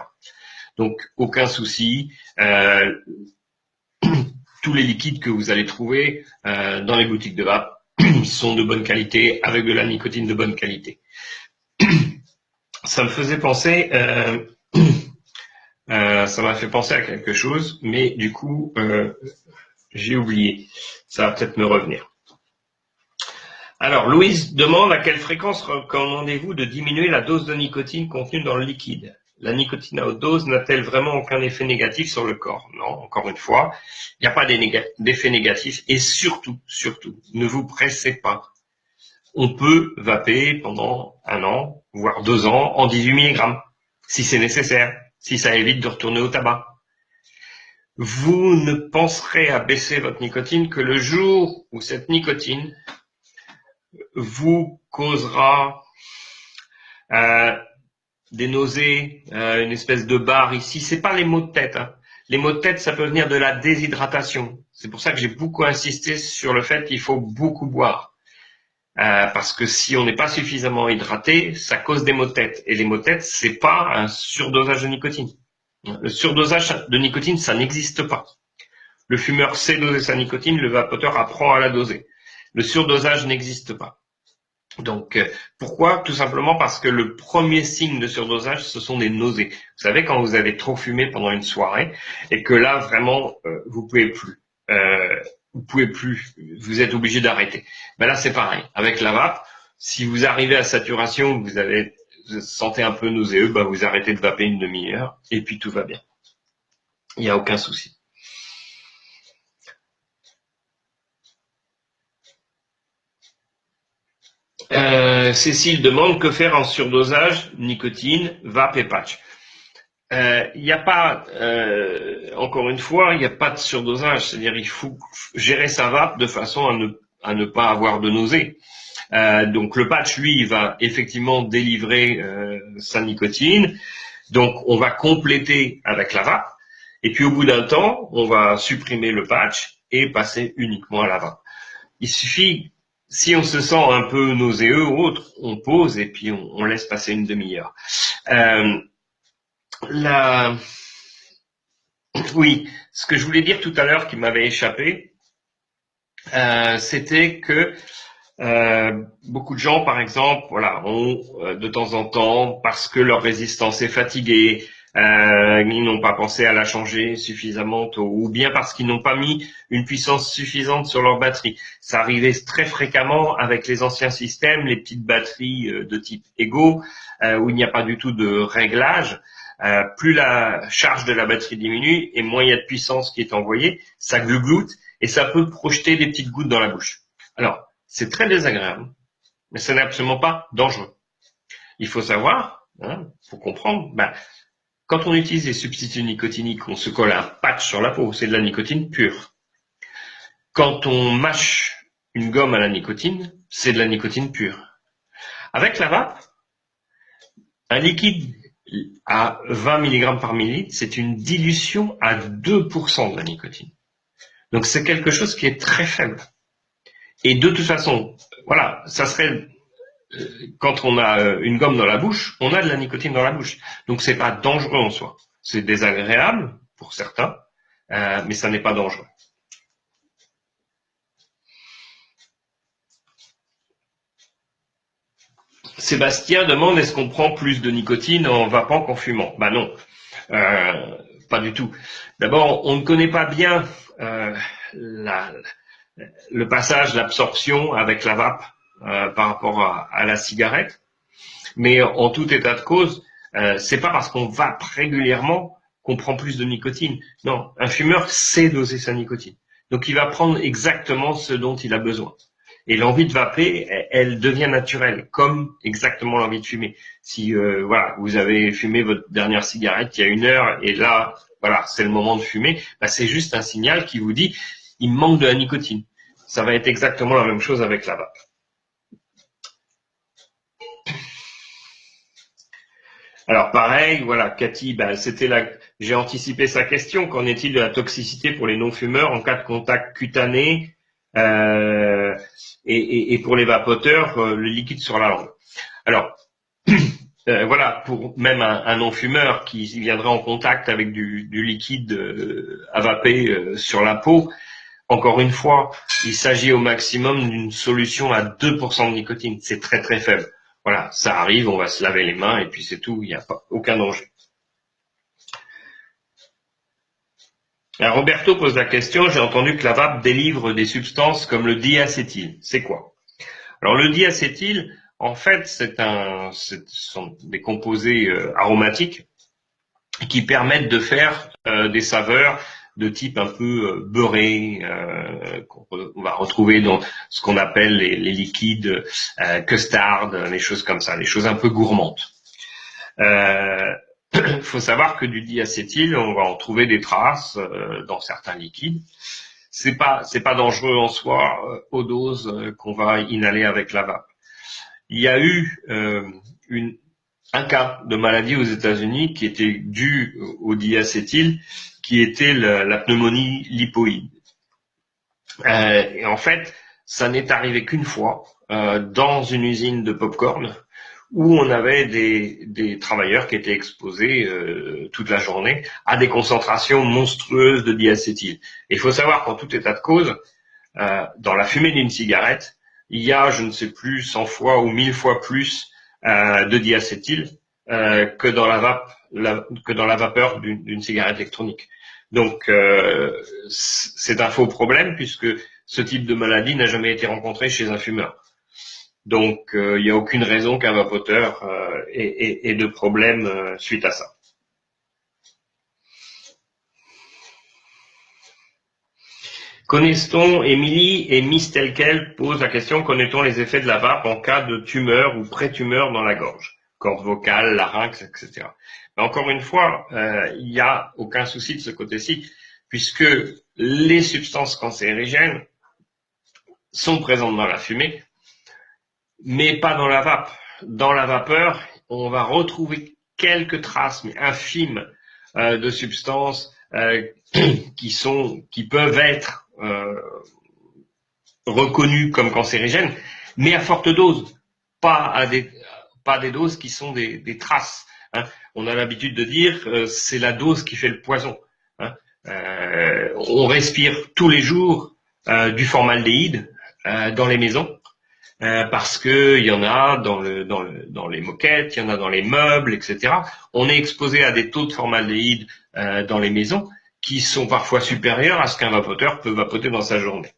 Donc, aucun souci. Tous les liquides que vous allez trouver dans les boutiques de vape sont de bonne qualité, avec de la nicotine de bonne qualité. Ça me faisait penser, ça m'a fait penser à quelque chose, mais du coup, j'ai oublié. Ça va peut-être me revenir. Alors, Louise demande à quelle fréquence recommandez-vous de diminuer la dose de nicotine contenue dans le liquide? La nicotine à haute dose n'a-t-elle vraiment aucun effet négatif sur le corps? Non, encore une fois, il n'y a pas d'effet négatif et surtout, ne vous pressez pas. On peut vaper pendant 1 an, voire 2 ans en 18 mg, si c'est nécessaire, si ça évite de retourner au tabac. Vous ne penserez à baisser votre nicotine que le jour où cette nicotine vous causera des nausées, une espèce de barre ici. C'est pas les maux de tête. Hein. Les maux de tête, ça peut venir de la déshydratation. C'est pour ça que j'ai beaucoup insisté sur le fait qu'il faut beaucoup boire. Parce que si on n'est pas suffisamment hydraté, ça cause des maux de tête. Et les maux de tête, c'est pas un surdosage de nicotine. Le surdosage de nicotine, ça n'existe pas. Le fumeur sait doser sa nicotine, le vapoteur apprend à la doser. Le surdosage n'existe pas. Donc, pourquoi? Tout simplement parce que le premier signe de surdosage, ce sont des nausées. Vous savez, quand vous avez trop fumé pendant une soirée et que là, vraiment, vous pouvez plus. Vous êtes obligé d'arrêter. Là, c'est pareil. Avec la vape, si vous arrivez à saturation, vous sentez un peu nauséeux, vous arrêtez de vaper une demi-heure et puis tout va bien. Il n'y a aucun souci. Cécile demande que faire en surdosage, nicotine, vape et patch. Il n'y a pas, encore une fois, il n'y a pas de surdosage, c'est-à-dire il faut gérer sa vape de façon à ne pas avoir de nausée. Donc le patch, lui, il va effectivement délivrer sa nicotine, donc on va compléter avec la vape, et puis au bout d'un temps, on va supprimer le patch et passer uniquement à la vape. Il suffit, si on se sent un peu nauséeux ou autre, on pose et puis on laisse passer une demi-heure. Euh, la... Oui, ce que je voulais dire tout à l'heure qui m'avait échappé, c'était que beaucoup de gens, par exemple, voilà, ont de temps en temps, parce que leur résistance est fatiguée, ils n'ont pas pensé à la changer suffisamment tôt, ou bien parce qu'ils n'ont pas mis une puissance suffisante sur leur batterie. Ça arrivait très fréquemment avec les anciens systèmes, les petites batteries de type Ego, où il n'y a pas du tout de réglage. Plus la charge de la batterie diminue et moins il y a de puissance qui est envoyée, ça glougloute et ça peut projeter des petites gouttes dans la bouche. Alors, c'est très désagréable, mais ce n'est absolument pas dangereux. Il faut savoir, faut comprendre, quand on utilise les substituts nicotiniques, on se colle un patch sur la peau, c'est de la nicotine pure. Quand on mâche une gomme à la nicotine, c'est de la nicotine pure. Avec la vape, un liquide à 20 mg par millilitre, c'est une dilution à 2% de la nicotine. Donc c'est quelque chose qui est très faible. Et de toute façon, voilà, ça serait quand on a une gomme dans la bouche, on a de la nicotine dans la bouche. Donc c'est pas dangereux en soi. C'est désagréable pour certains, mais ça n'est pas dangereux. Sébastien demande est-ce qu'on prend plus de nicotine en vapant qu'en fumant? Ben non, pas du tout. D'abord, on ne connaît pas bien le passage, l'absorption avec la vape par rapport à la cigarette. Mais en tout état de cause, c'est pas parce qu'on vape régulièrement qu'on prend plus de nicotine. Non, un fumeur sait doser sa nicotine. Donc il va prendre exactement ce dont il a besoin. Et l'envie de vaper, elle devient naturelle, comme exactement l'envie de fumer. Si voilà, vous avez fumé votre dernière cigarette il y a 1 heure et là, voilà, c'est le moment de fumer, c'est juste un signal qui vous dit il me manque de la nicotine. Ça va être exactement la même chose avec la vape. Alors pareil, voilà, Cathy, j'ai anticipé sa question. Qu'en est-il de la toxicité pour les non-fumeurs en cas de contact cutané et pour les vapoteurs, le liquide sur la langue. Alors voilà, pour même un non-fumeur qui viendrait en contact avec du liquide à vaper sur la peau, encore une fois, il s'agit au maximum d'une solution à 2% de nicotine. C'est très très faible. Voilà, ça arrive, on va se laver les mains et puis c'est tout, il n'y a pas aucun danger. Alors Roberto pose la question, j'ai entendu que la vape délivre des substances comme le diacétyl. C'est quoi? Alors le diacétyl, en fait, ce sont des composés aromatiques qui permettent de faire des saveurs de type un peu beurré, qu'on va retrouver dans ce qu'on appelle les liquides custard, les choses comme ça, des choses un peu gourmandes. Il faut savoir que du diacétyl, on va en trouver des traces dans certains liquides. C'est pas dangereux en soi aux doses qu'on va inhaler avec la vape. Il y a eu un cas de maladie aux États-Unis qui était dû au diacétyl, qui était la pneumonie lipoïde. Et en fait, ça n'est arrivé qu'une fois dans une usine de pop-corn où on avait des travailleurs qui étaient exposés toute la journée à des concentrations monstrueuses de diacétyl. Et il faut savoir qu'en tout état de cause, dans la fumée d'une cigarette, il y a, je ne sais plus, 100 fois ou 1000 fois plus de diacétyl que dans la vapeur d'une cigarette électronique. Donc, c'est un faux problème puisque ce type de maladie n'a jamais été rencontré chez un fumeur. Donc, il n'y a aucune raison qu'un vapoteur ait de problème suite à ça. Connaît-on, Émilie et Miss Telquel posent la question, connaît-on les effets de la vape en cas de tumeur ou pré-tumeur dans la gorge, corde vocale, larynx, etc. Mais encore une fois, il n'y a aucun souci de ce côté-ci, puisque les substances cancérigènes sont présentes dans la fumée, mais pas dans la vape. Dans la vapeur, on va retrouver quelques traces, mais infimes, de substances qui peuvent être reconnues comme cancérigènes, mais à forte dose, pas des doses qui sont des traces. Hein. On a l'habitude de dire c'est la dose qui fait le poison. Hein. On respire tous les jours du formaldéhyde dans les maisons. Parce que il y en a dans les moquettes, il y en a dans les meubles, etc. On est exposé à des taux de formaldéhyde dans les maisons qui sont parfois supérieurs à ce qu'un vapoteur peut vapoter dans sa journée.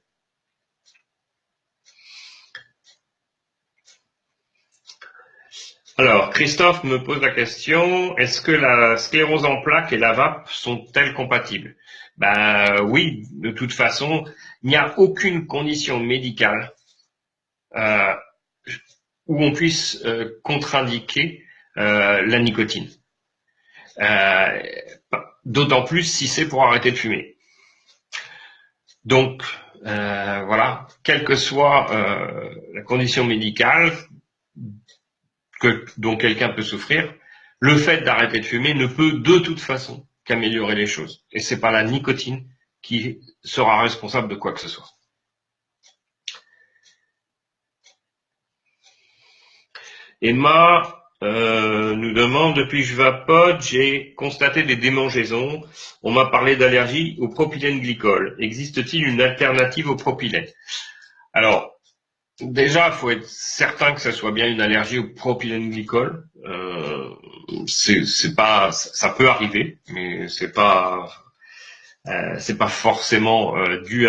Alors, Christophe me pose la question, est-ce que la sclérose en plaques et la vape sont-elles compatibles? Ben oui, de toute façon, il n'y a aucune condition médicale où on puisse contre-indiquer la nicotine. D'autant plus si c'est pour arrêter de fumer. Donc, voilà, quelle que soit la condition médicale dont quelqu'un peut souffrir, le fait d'arrêter de fumer ne peut de toute façon qu'améliorer les choses. Et c'est pas la nicotine qui sera responsable de quoi que ce soit. Emma nous demande, depuis que je vapote, j'ai constaté des démangeaisons. On m'a parlé d'allergie au propylène glycol. Existe-t-il une alternative au propylène? Alors, déjà, il faut être certain que ça soit bien une allergie au propylène glycol. C'est pas, ça peut arriver, mais c'est pas forcément dû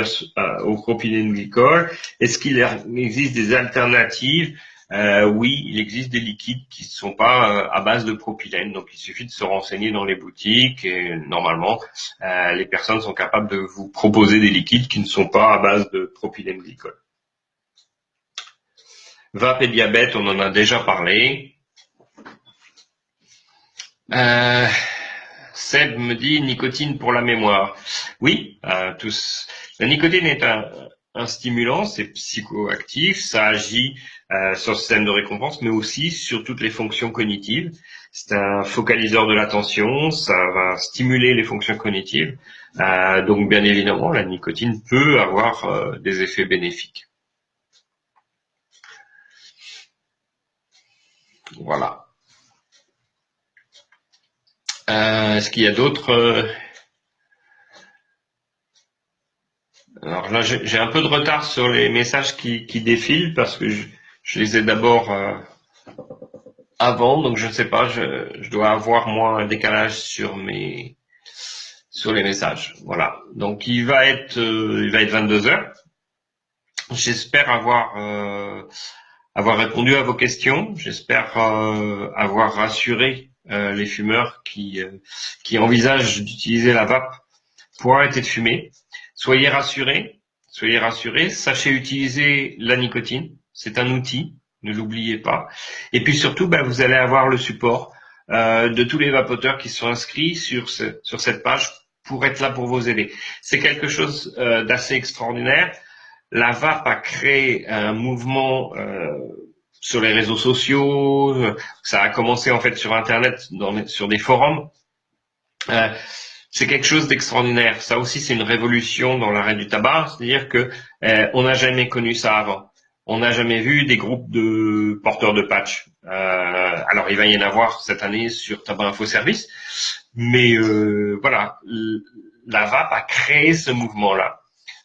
au propylène glycol. Est-ce qu'il existe des alternatives? Oui, il existe des liquides qui ne sont pas à base de propylène, donc il suffit de se renseigner dans les boutiques et normalement les personnes sont capables de vous proposer des liquides qui ne sont pas à base de propylène glycol. Vape et diabète, on en a déjà parlé. Seb me dit nicotine pour la mémoire. Oui, la nicotine est un stimulant, c'est psychoactif, ça agit sur le système de récompense, mais aussi sur toutes les fonctions cognitives. C'est un focaliseur de l'attention, ça va stimuler les fonctions cognitives. Donc bien évidemment, la nicotine peut avoir des effets bénéfiques. Voilà. Est-ce qu'il y a d'autres Alors là, j'ai un peu de retard sur les messages qui défilent parce que je les ai d'abord avant, donc je ne sais pas, je dois avoir moi un décalage sur les messages. Voilà. Donc il va être 22 heures. J'espère avoir répondu à vos questions. J'espère avoir rassuré les fumeurs qui envisagent d'utiliser la vape pour arrêter de fumer. Soyez rassurés, sachez utiliser la nicotine, c'est un outil, ne l'oubliez pas. Et puis surtout, vous allez avoir le support de tous les vapoteurs qui sont inscrits sur cette page pour être là pour vous aider. C'est quelque chose d'assez extraordinaire. La vape a créé un mouvement sur les réseaux sociaux, ça a commencé en fait sur Internet, sur des forums. C'est quelque chose d'extraordinaire. Ça aussi, c'est une révolution dans l'arrêt du tabac, c'est-à-dire que on n'a jamais connu ça avant. On n'a jamais vu des groupes de porteurs de patch. Alors, il va y en avoir cette année sur Tabac Info Service, mais voilà, la vape a créé ce mouvement-là.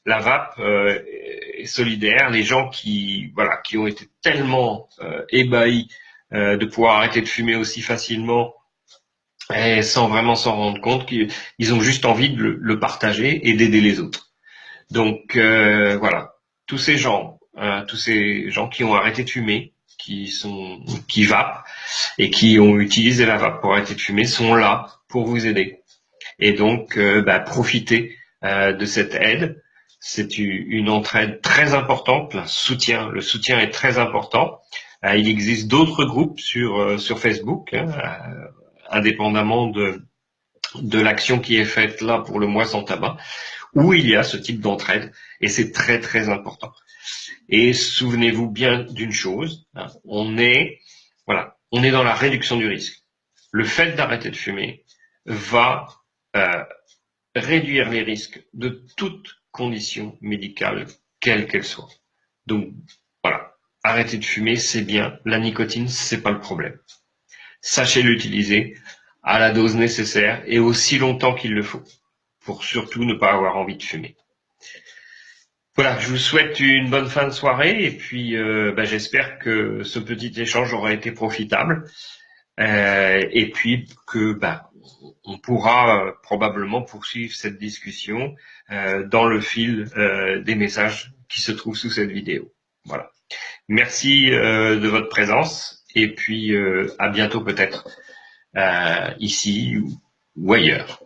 La vape est solidaire. Les gens qui ont été tellement ébahis de pouvoir arrêter de fumer aussi facilement, et sans vraiment s'en rendre compte, qu'ils ont juste envie de le partager et d'aider les autres. Donc voilà, tous ces gens qui ont arrêté de fumer, qui vapent et qui ont utilisé la vape pour arrêter de fumer sont là pour vous aider. Et donc profitez de cette aide. C'est une entraide très importante. Le soutien est très important. Il existe d'autres groupes sur Facebook, indépendamment de l'action qui est faite là pour le mois sans tabac, où il y a ce type d'entraide, et c'est très très important. Et souvenez-vous bien d'une chose, on est dans la réduction du risque. Le fait d'arrêter de fumer va réduire les risques de toute condition médicale, quelle qu'elle soit. Donc voilà, arrêter de fumer, c'est bien. La nicotine, c'est pas le problème. Sachez l'utiliser à la dose nécessaire et aussi longtemps qu'il le faut, pour surtout ne pas avoir envie de fumer. Voilà, je vous souhaite une bonne fin de soirée et puis j'espère que ce petit échange aura été profitable et puis que on pourra probablement poursuivre cette discussion dans le fil des messages qui se trouvent sous cette vidéo. Voilà. Merci de votre présence et puis à bientôt peut-être ici ou ailleurs.